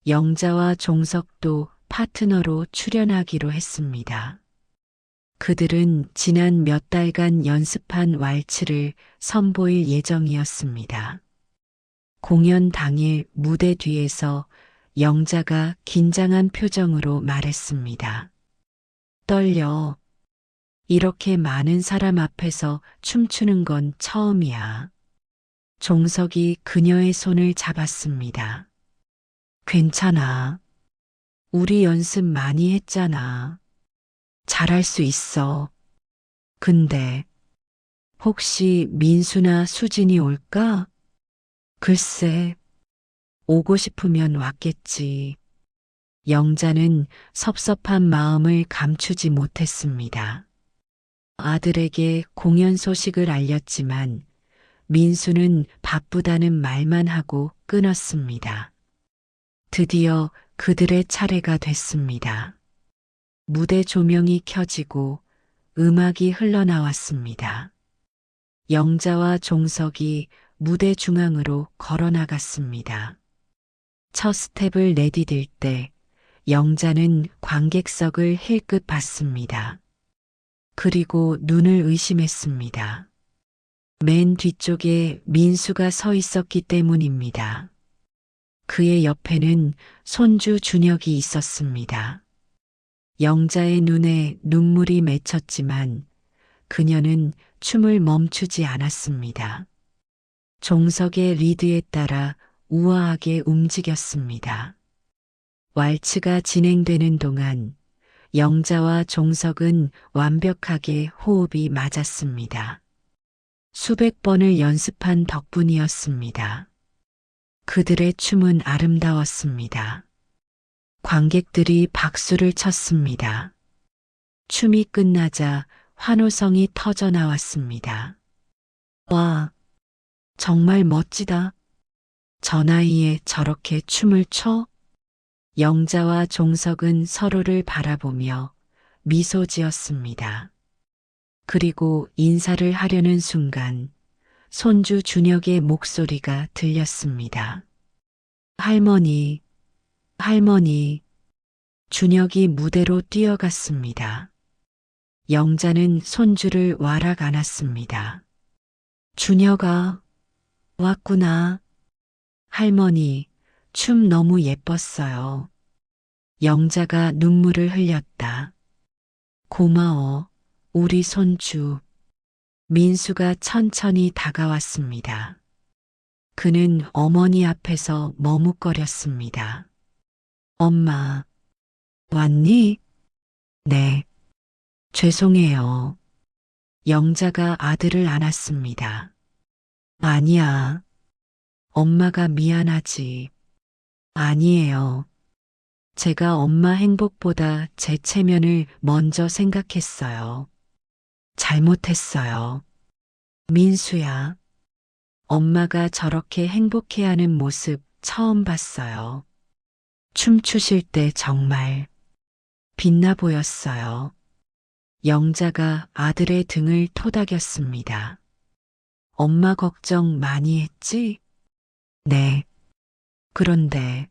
영자와 종석도 파트너로 출연하기로 했습니다. 그들은 지난 몇 달간 연습한 왈츠를 선보일 예정이었습니다. 공연 당일 무대 뒤에서 영자가 긴장한 표정으로 말했습니다. 떨려. 이렇게 많은 사람 앞에서 춤추는 건 처음이야. 종석이 그녀의 손을 잡았습니다. 괜찮아. 우리 연습 많이 했잖아. 잘할 수 있어. 근데 혹시 민수나 수진이 올까? 글쎄, 오고 싶으면 왔겠지. 영자는 섭섭한 마음을 감추지 못했습니다. 아들에게 공연 소식을 알렸지만 민수는 바쁘다는 말만 하고 끊었습니다. 드디어 그들의 차례가 됐습니다. 무대 조명이 켜지고 음악이 흘러나왔습니다. 영자와 종석이 무대 중앙으로 걸어 나갔습니다. 첫 스텝을 내디딜 때 영자는 관객석을 힐끗 봤습니다. 그리고 눈을 의심했습니다. 맨 뒤쪽에 민수가 서 있었기 때문입니다. 그의 옆에는 손주 준혁이 있었습니다. 영자의 눈에 눈물이 맺혔지만 그녀는 춤을 멈추지 않았습니다. 종석의 리드에 따라 우아하게 움직였습니다. 왈츠가 진행되는 동안 영자와 종석은 완벽하게 호흡이 맞았습니다. 수백 번을 연습한 덕분이었습니다. 그들의 춤은 아름다웠습니다. 관객들이 박수를 쳤습니다. 춤이 끝나자 환호성이 터져 나왔습니다. 와, 정말 멋지다. 저 나이에 저렇게 춤을 춰? 영자와 종석은 서로를 바라보며 미소 지었습니다. 그리고 인사를 하려는 순간 손주 준혁의 목소리가 들렸습니다. 할머니, 할머니. 준혁이 무대로 뛰어갔습니다. 영자는 손주를 와락 안았습니다. 준혁아, 왔구나. 할머니, 춤 너무 예뻤어요. 영자가 눈물을 흘렸다. 고마워, 우리 손주. 민수가 천천히 다가왔습니다. 그는 어머니 앞에서 머뭇거렸습니다. 엄마, 왔니? 네, 죄송해요. 영자가 아들을 안았습니다. 아니야. 엄마가 미안하지. 아니에요. 제가 엄마 행복보다 제 체면을 먼저 생각했어요. 잘못했어요. 민수야. 엄마가 저렇게 행복해하는 모습 처음 봤어요. 춤추실 때 정말 빛나 보였어요. 영자가 아들의 등을 토닥였습니다. 엄마 걱정 많이 했지? 네. 그런데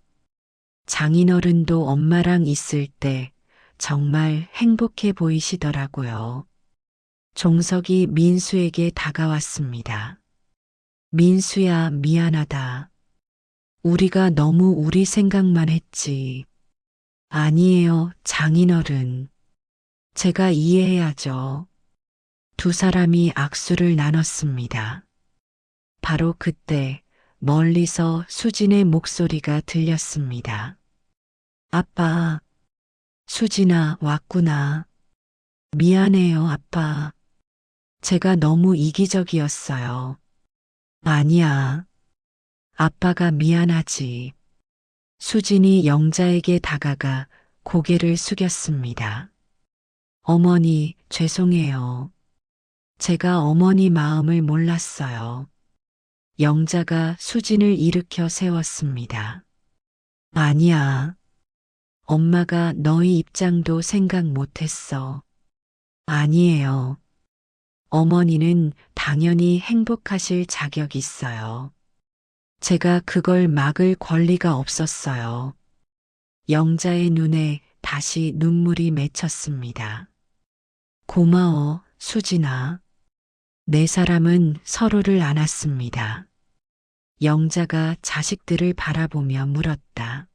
장인어른도 엄마랑 있을 때 정말 행복해 보이시더라고요. 종석이 민수에게 다가왔습니다. 민수야, 미안하다. 우리가 너무 우리 생각만 했지. 아니에요, 장인어른. 제가 이해해야죠. 두 사람이 악수를 나눴습니다. 바로 그때 멀리서 수진의 목소리가 들렸습니다. 아빠, 수진아, 왔구나. 미안해요, 아빠. 제가 너무 이기적이었어요. 아니야. 아빠가 미안하지. 수진이 영자에게 다가가 고개를 숙였습니다. 어머니, 죄송해요. 제가 어머니 마음을 몰랐어요. 영자가 수진을 일으켜 세웠습니다. 아니야. 엄마가 너희 입장도 생각 못했어. 아니에요. 어머니는 당연히 행복하실 자격 있어요. 제가 그걸 막을 권리가 없었어요. 영자의 눈에 다시 눈물이 맺혔습니다. 고마워, 수진아. 네 사람은 서로를 안았습니다. 영자가 자식들을 바라보며 물었다.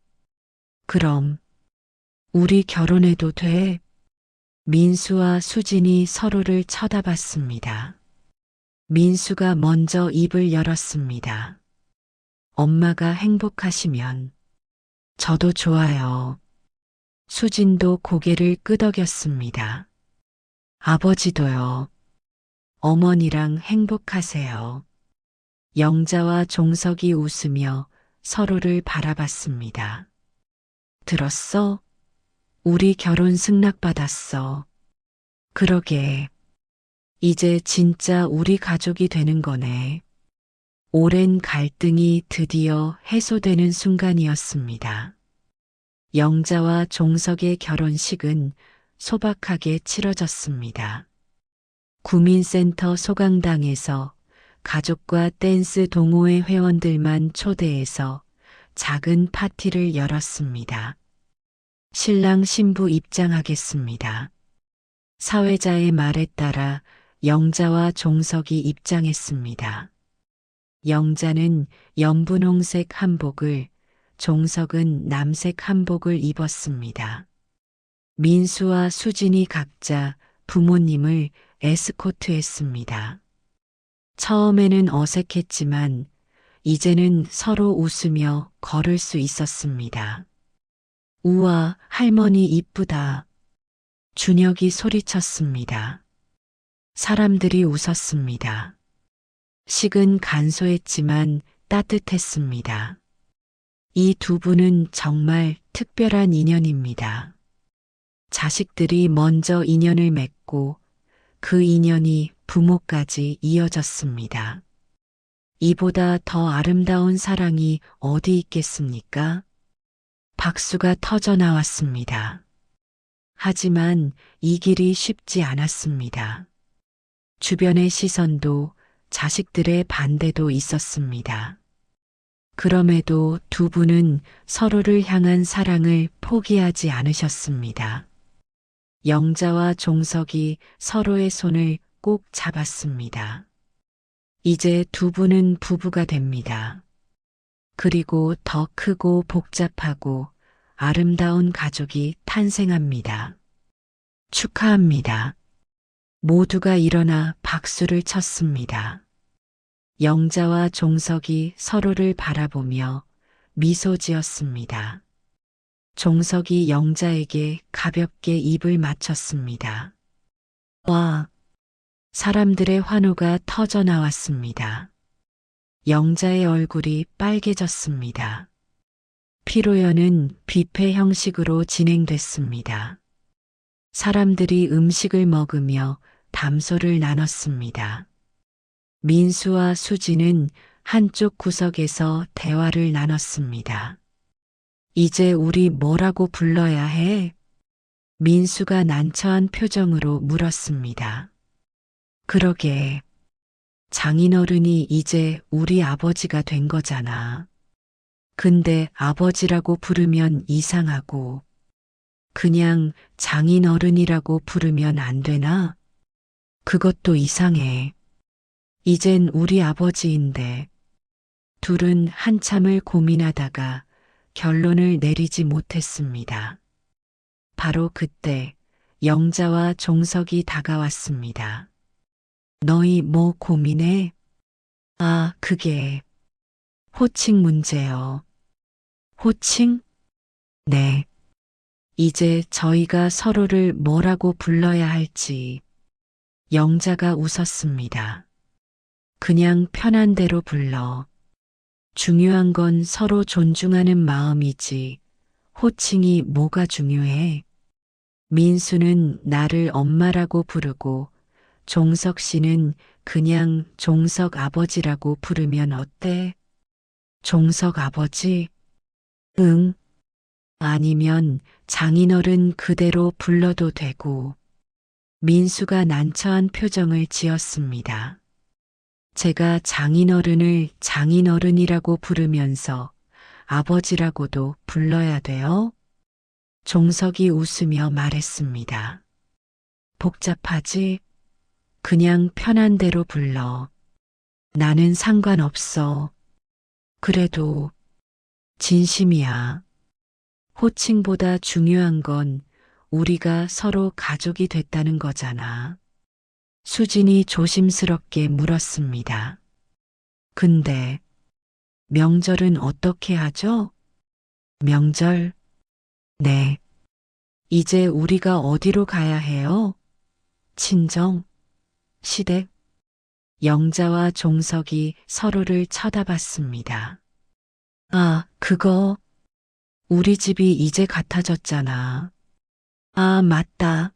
그럼 우리 결혼해도 돼? 민수와 수진이 서로를 쳐다봤습니다. 민수가 먼저 입을 열었습니다. 엄마가 행복하시면 저도 좋아요. 수진도 고개를 끄덕였습니다. 아버지도요. 어머니랑 행복하세요. 영자와 종석이 웃으며 서로를 바라봤습니다. 들었어? 우리 결혼 승낙받았어. 그러게. 이제 진짜 우리 가족이 되는 거네. 오랜 갈등이 드디어 해소되는 순간이었습니다. 영자와 종석의 결혼식은 소박하게 치러졌습니다. 구민센터 소강당에서 가족과 댄스 동호회 회원들만 초대해서 작은 파티를 열었습니다. 신랑 신부 입장하겠습니다. 사회자의 말에 따라 영자와 종석이 입장했습니다. 영자는 연분홍색 한복을, 종석은 남색 한복을 입었습니다. 민수와 수진이 각자 부모님을 에스코트했습니다. 처음에는 어색했지만 이제는 서로 웃으며 걸을 수 있었습니다. 우와, 할머니 이쁘다. 준혁이 소리쳤습니다. 사람들이 웃었습니다. 식은 간소했지만 따뜻했습니다. 이 두 분은 정말 특별한 인연입니다. 자식들이 먼저 인연을 맺고 그 인연이 부모까지 이어졌습니다. 이보다 더 아름다운 사랑이 어디 있겠습니까? 박수가 터져 나왔습니다. 하지만 이 길이 쉽지 않았습니다. 주변의 시선도 자식들의 반대도 있었습니다. 그럼에도 두 분은 서로를 향한 사랑을 포기하지 않으셨습니다. 영자와 종석이 서로의 손을 꼭 잡았습니다. 이제 두 분은 부부가 됩니다. 그리고 더 크고 복잡하고 아름다운 가족이 탄생합니다. 축하합니다. 모두가 일어나 박수를 쳤습니다. 영자와 종석이 서로를 바라보며 미소 지었습니다. 종석이 영자에게 가볍게 입을 맞췄습니다. 와! 사람들의 환호가 터져 나왔습니다. 영자의 얼굴이 빨개졌습니다. 피로연은 뷔페 형식으로 진행됐습니다. 사람들이 음식을 먹으며 담소를 나눴습니다. 민수와 수지는 한쪽 구석에서 대화를 나눴습니다. 이제 우리 뭐라고 불러야 해? 민수가 난처한 표정으로 물었습니다. 그러게. 장인어른이 이제 우리 아버지가 된 거잖아. 근데 아버지라고 부르면 이상하고, 그냥 장인어른이라고 부르면 안 되나? 그것도 이상해. 이젠 우리 아버지인데. 둘은 한참을 고민하다가 결론을 내리지 못했습니다. 바로 그때 영자와 종석이 다가왔습니다. 너희 뭐 고민해? 아, 그게 호칭 문제요. 호칭? 네. 이제 저희가 서로를 뭐라고 불러야 할지. 영자가 웃었습니다. 그냥 편한 대로 불러. 중요한 건 서로 존중하는 마음이지. 호칭이 뭐가 중요해? 민수는 나를 엄마라고 부르고 종석 씨는 그냥 종석 아버지라고 부르면 어때? 종석 아버지? 응. 아니면 장인어른 그대로 불러도 되고. 민수가 난처한 표정을 지었습니다. 제가 장인어른을 장인어른이라고 부르면서 아버지라고도 불러야 돼요? 종석이 웃으며 말했습니다. 복잡하지? 그냥 편한 대로 불러. 나는 상관없어. 그래도 진심이야. 호칭보다 중요한 건 우리가 서로 가족이 됐다는 거잖아. 수진이 조심스럽게 물었습니다. 근데 명절은 어떻게 하죠? 명절? 네. 이제 우리가 어디로 가야 해요? 친정? 시댁? 영자와 종석이 서로를 쳐다봤습니다. 아, 그거. 우리 집이 이제 같아졌잖아. 아, 맞다.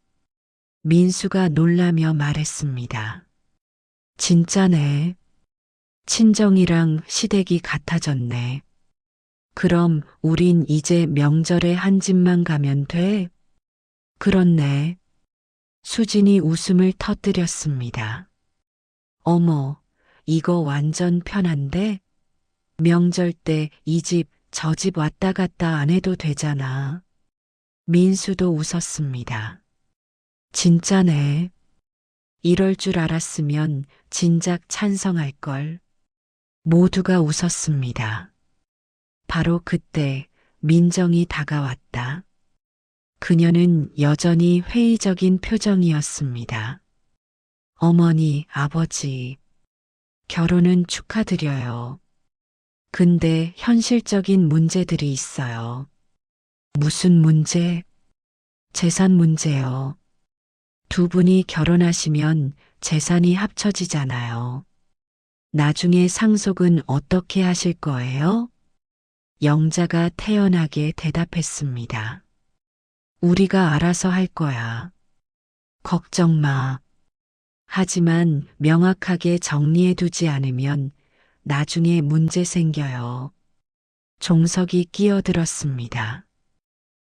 민수가 놀라며 말했습니다. 진짜네. 친정이랑 시댁이 같아졌네. 그럼 우린 이제 명절에 한 집만 가면 돼? 그렇네. 수진이 웃음을 터뜨렸습니다. 어머, 이거 완전 편한데? 명절 때 이 집, 저 집 왔다 갔다 안 해도 되잖아. 민수도 웃었습니다. 진짜네. 이럴 줄 알았으면 진작 찬성할걸. 모두가 웃었습니다. 바로 그때 민정이 다가왔다. 그녀는 여전히 회의적인 표정이었습니다. 어머니, 아버지, 결혼은 축하드려요. 근데 현실적인 문제들이 있어요. 무슨 문제? 재산 문제요. 두 분이 결혼하시면 재산이 합쳐지잖아요. 나중에 상속은 어떻게 하실 거예요? 영자가 태연하게 대답했습니다. 우리가 알아서 할 거야. 걱정 마. 하지만 명확하게 정리해두지 않으면 나중에 문제 생겨요. 종석이 끼어들었습니다.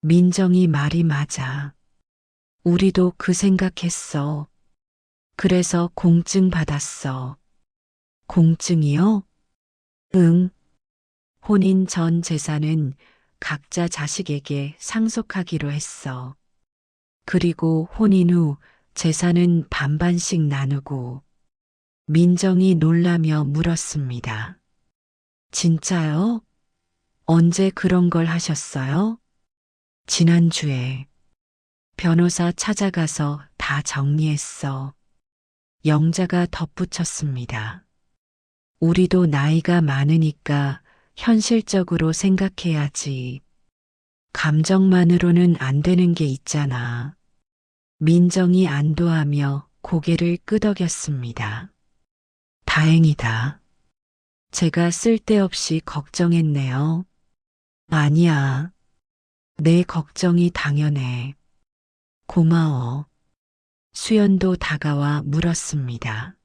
민정이 말이 맞아. 우리도 그 생각했어. 그래서 공증 받았어. 공증이요? 응. 혼인 전 재산은 각자 자식에게 상속하기로 했어. 그리고 혼인 후 재산은 반반씩 나누고. 민정이 놀라며 물었습니다. 진짜요? 언제 그런 걸 하셨어요? 지난주에. 변호사 찾아가서 다 정리했어. 영자가 덧붙였습니다. 우리도 나이가 많으니까 현실적으로 생각해야지. 감정만으로는 안 되는 게 있잖아. 민정이 안도하며 고개를 끄덕였습니다. 다행이다. 제가 쓸데없이 걱정했네요. 아니야. 내 걱정이 당연해. 고마워. 수연도 다가와 물었습니다.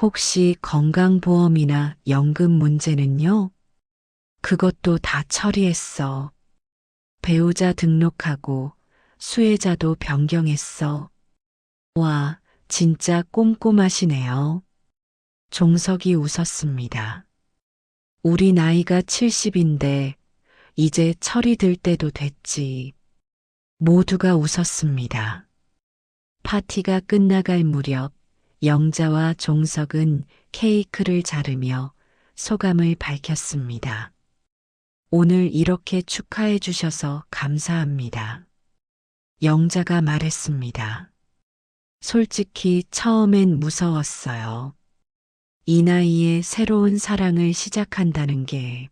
혹시 건강보험이나 연금 문제는요? 그것도 다 처리했어. 배우자 등록하고 수혜자도 변경했어. 와, 진짜 꼼꼼하시네요. 종석이 웃었습니다. 우리 나이가 70인데 이제 처리될 때도 됐지. 모두가 웃었습니다. 파티가 끝나갈 무렵 영자와 종석은 케이크를 자르며 소감을 밝혔습니다. 오늘 이렇게 축하해 주셔서 감사합니다. 영자가 말했습니다. 솔직히 처음엔 무서웠어요. 이 나이에 새로운 사랑을 시작한다는 게,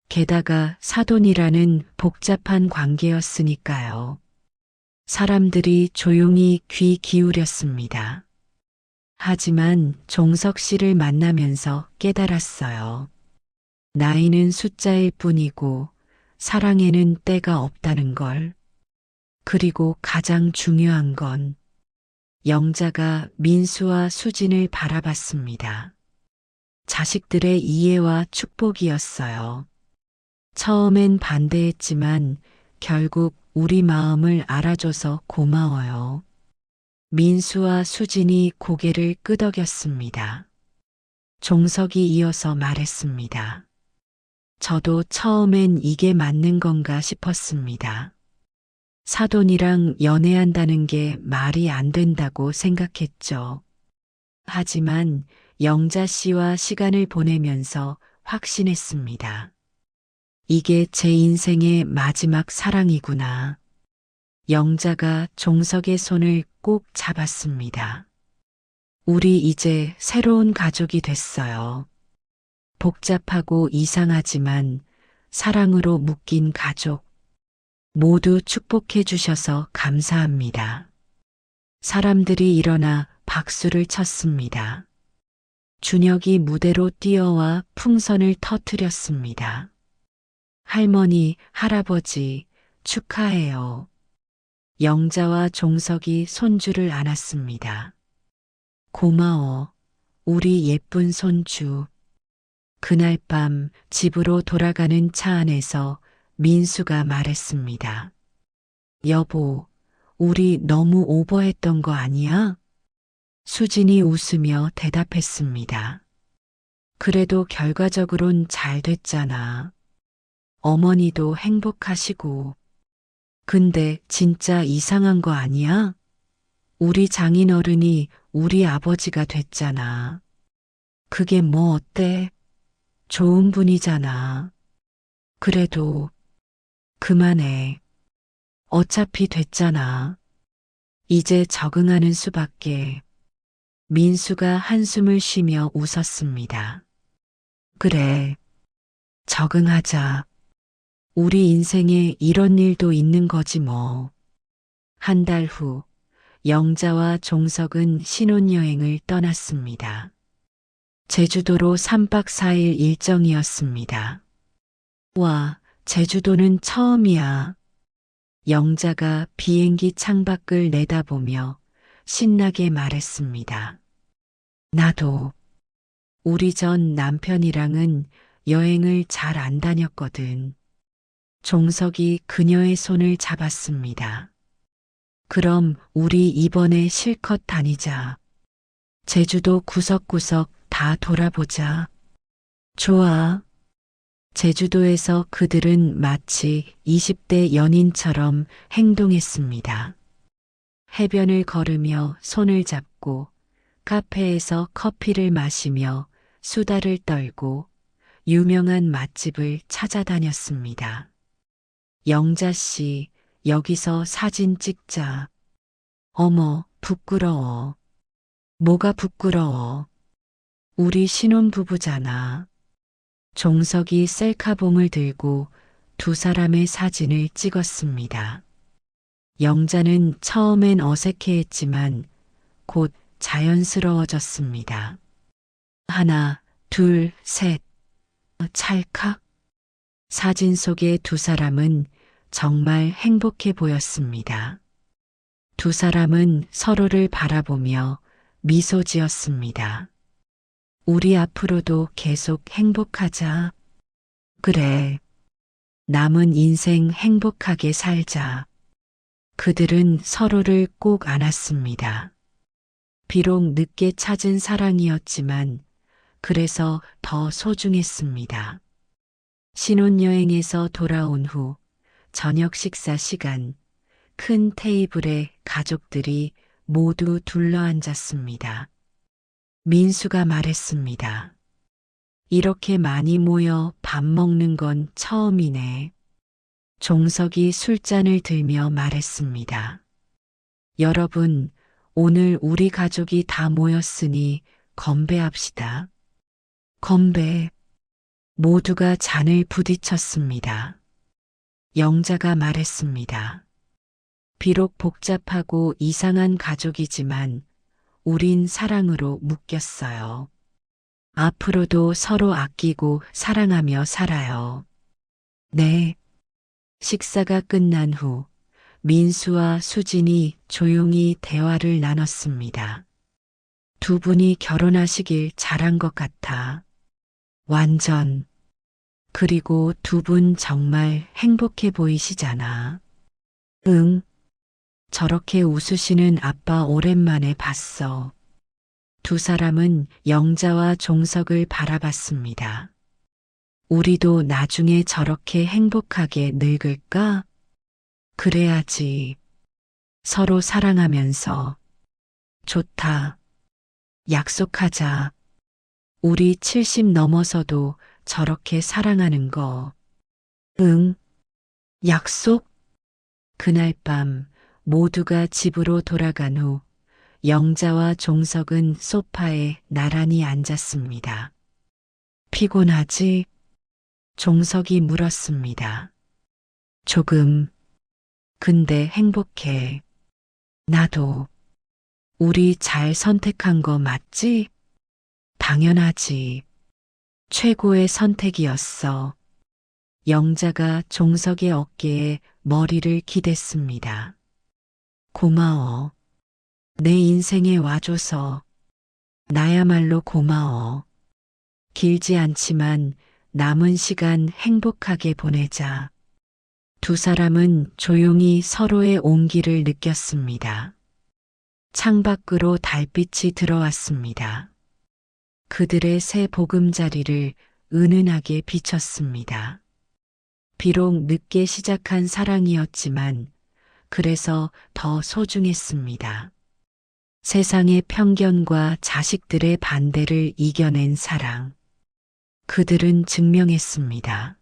게다가 사돈이라는 복잡한 관계였으니까요. 사람들이 조용히 귀 기울였습니다. 하지만 종석 씨를 만나면서 깨달았어요. 나이는 숫자일 뿐이고 사랑에는 때가 없다는 걸. 그리고 가장 중요한 건 영자가 민수와 수진을 바라봤습니다. 자식들의 이해와 축복이었어요. 처음엔 반대했지만 결국 우리 마음을 알아줘서 고마워요. 민수와 수진이 고개를 끄덕였습니다. 종석이 이어서 말했습니다. 저도 처음엔 이게 맞는 건가 싶었습니다. 사돈이랑 연애한다는 게 말이 안 된다고 생각했죠. 하지만 영자 씨와 시간을 보내면서 확신했습니다. 이게 제 인생의 마지막 사랑이구나. 영자가 종석의 손을 꼭 잡았습니다. 우리 이제 새로운 가족이 됐어요. 복잡하고 이상하지만 사랑으로 묶인 가족. 모두 축복해 주셔서 감사합니다. 사람들이 일어나 박수를 쳤습니다. 준혁이 무대로 뛰어와 풍선을 터뜨렸습니다. 할머니, 할아버지, 축하해요. 영자와 종석이 손주를 안았습니다. 고마워, 우리 예쁜 손주. 그날 밤 집으로 돌아가는 차 안에서 민수가 말했습니다. 여보, 우리 너무 오버했던 거 아니야? 수진이 웃으며 대답했습니다. 그래도 결과적으론 잘 됐잖아. 어머니도 행복하시고. 근데 진짜 이상한 거 아니야? 우리 장인어른이 우리 아버지가 됐잖아. 그게 뭐 어때? 좋은 분이잖아. 그래도 그만해. 어차피 됐잖아. 이제 적응하는 수밖에. 민수가 한숨을 쉬며 웃었습니다. 그래. 적응하자. 우리 인생에 이런 일도 있는 거지 뭐. 한 달 후, 영자와 종석은 신혼여행을 떠났습니다. 제주도로 3박 4일 일정이었습니다. 와, 제주도는 처음이야. 영자가 비행기 창밖을 내다보며 신나게 말했습니다. 나도. 우리 전 남편이랑은 여행을 잘 안 다녔거든. 종석이 그녀의 손을 잡았습니다. 그럼 우리 이번에 실컷 다니자. 제주도 구석구석 다 돌아보자. 좋아. 제주도에서 그들은 마치 20대 연인처럼 행동했습니다. 해변을 걸으며 손을 잡고 카페에서 커피를 마시며 수다를 떨고 유명한 맛집을 찾아다녔습니다. 영자 씨, 여기서 사진 찍자. 어머, 부끄러워. 뭐가 부끄러워. 우리 신혼부부잖아. 종석이 셀카봉을 들고 두 사람의 사진을 찍었습니다. 영자는 처음엔 어색해했지만 곧 자연스러워졌습니다. 하나, 둘, 셋. 찰칵. 사진 속의 두 사람은 정말 행복해 보였습니다. 두 사람은 서로를 바라보며 미소 지었습니다. 우리 앞으로도 계속 행복하자. 그래. 남은 인생 행복하게 살자. 그들은 서로를 꼭 안았습니다. 비록 늦게 찾은 사랑이었지만 그래서 더 소중했습니다. 신혼여행에서 돌아온 후 저녁 식사 시간, 큰 테이블에 가족들이 모두 둘러앉았습니다. 민수가 말했습니다. 이렇게 많이 모여 밥 먹는 건 처음이네. 종석이 술잔을 들며 말했습니다. 여러분, 오늘 우리 가족이 다 모였으니 건배합시다. 건배. 모두가 잔을 부딪혔습니다. 영자가 말했습니다. 비록 복잡하고 이상한 가족이지만 우린 사랑으로 묶였어요. 앞으로도 서로 아끼고 사랑하며 살아요. 네. 식사가 끝난 후 민수와 수진이 조용히 대화를 나눴습니다. 두 분이 결혼하시길 잘한 것 같아. 완전. 그리고 두 분 정말 행복해 보이시잖아. 응. 저렇게 웃으시는 아빠 오랜만에 봤어. 두 사람은 영자와 종석을 바라봤습니다. 우리도 나중에 저렇게 행복하게 늙을까? 그래야지. 서로 사랑하면서. 좋다. 약속하자. 우리 70 넘어서도 저렇게 사랑하는 거. 응. 약속? 그날 밤 모두가 집으로 돌아간 후 영자와 종석은 소파에 나란히 앉았습니다. 피곤하지? 종석이 물었습니다. 조금. 근데 행복해. 나도. 우리 잘 선택한 거 맞지? 당연하지. 최고의 선택이었어. 영자가 종석의 어깨에 머리를 기댔습니다. 고마워. 내 인생에 와줘서. 나야말로 고마워. 길지 않지만 남은 시간 행복하게 보내자. 두 사람은 조용히 서로의 온기를 느꼈습니다. 창밖으로 달빛이 들어왔습니다. 그들의 새 보금자리를 은은하게 비쳤습니다. 비록 늦게 시작한 사랑이었지만 그래서 더 소중했습니다. 세상의 편견과 자식들의 반대를 이겨낸 사랑. 그들은 증명했습니다.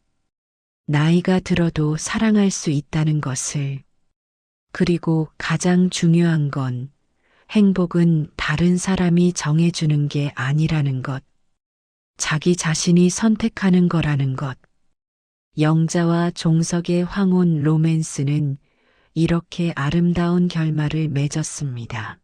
나이가 들어도 사랑할 수 있다는 것을. 그리고 가장 중요한 건 행복은 다른 사람이 정해주는 게 아니라는 것. 자기 자신이 선택하는 거라는 것. 영자와 종석의 황혼 로맨스는 이렇게 아름다운 결말을 맺었습니다.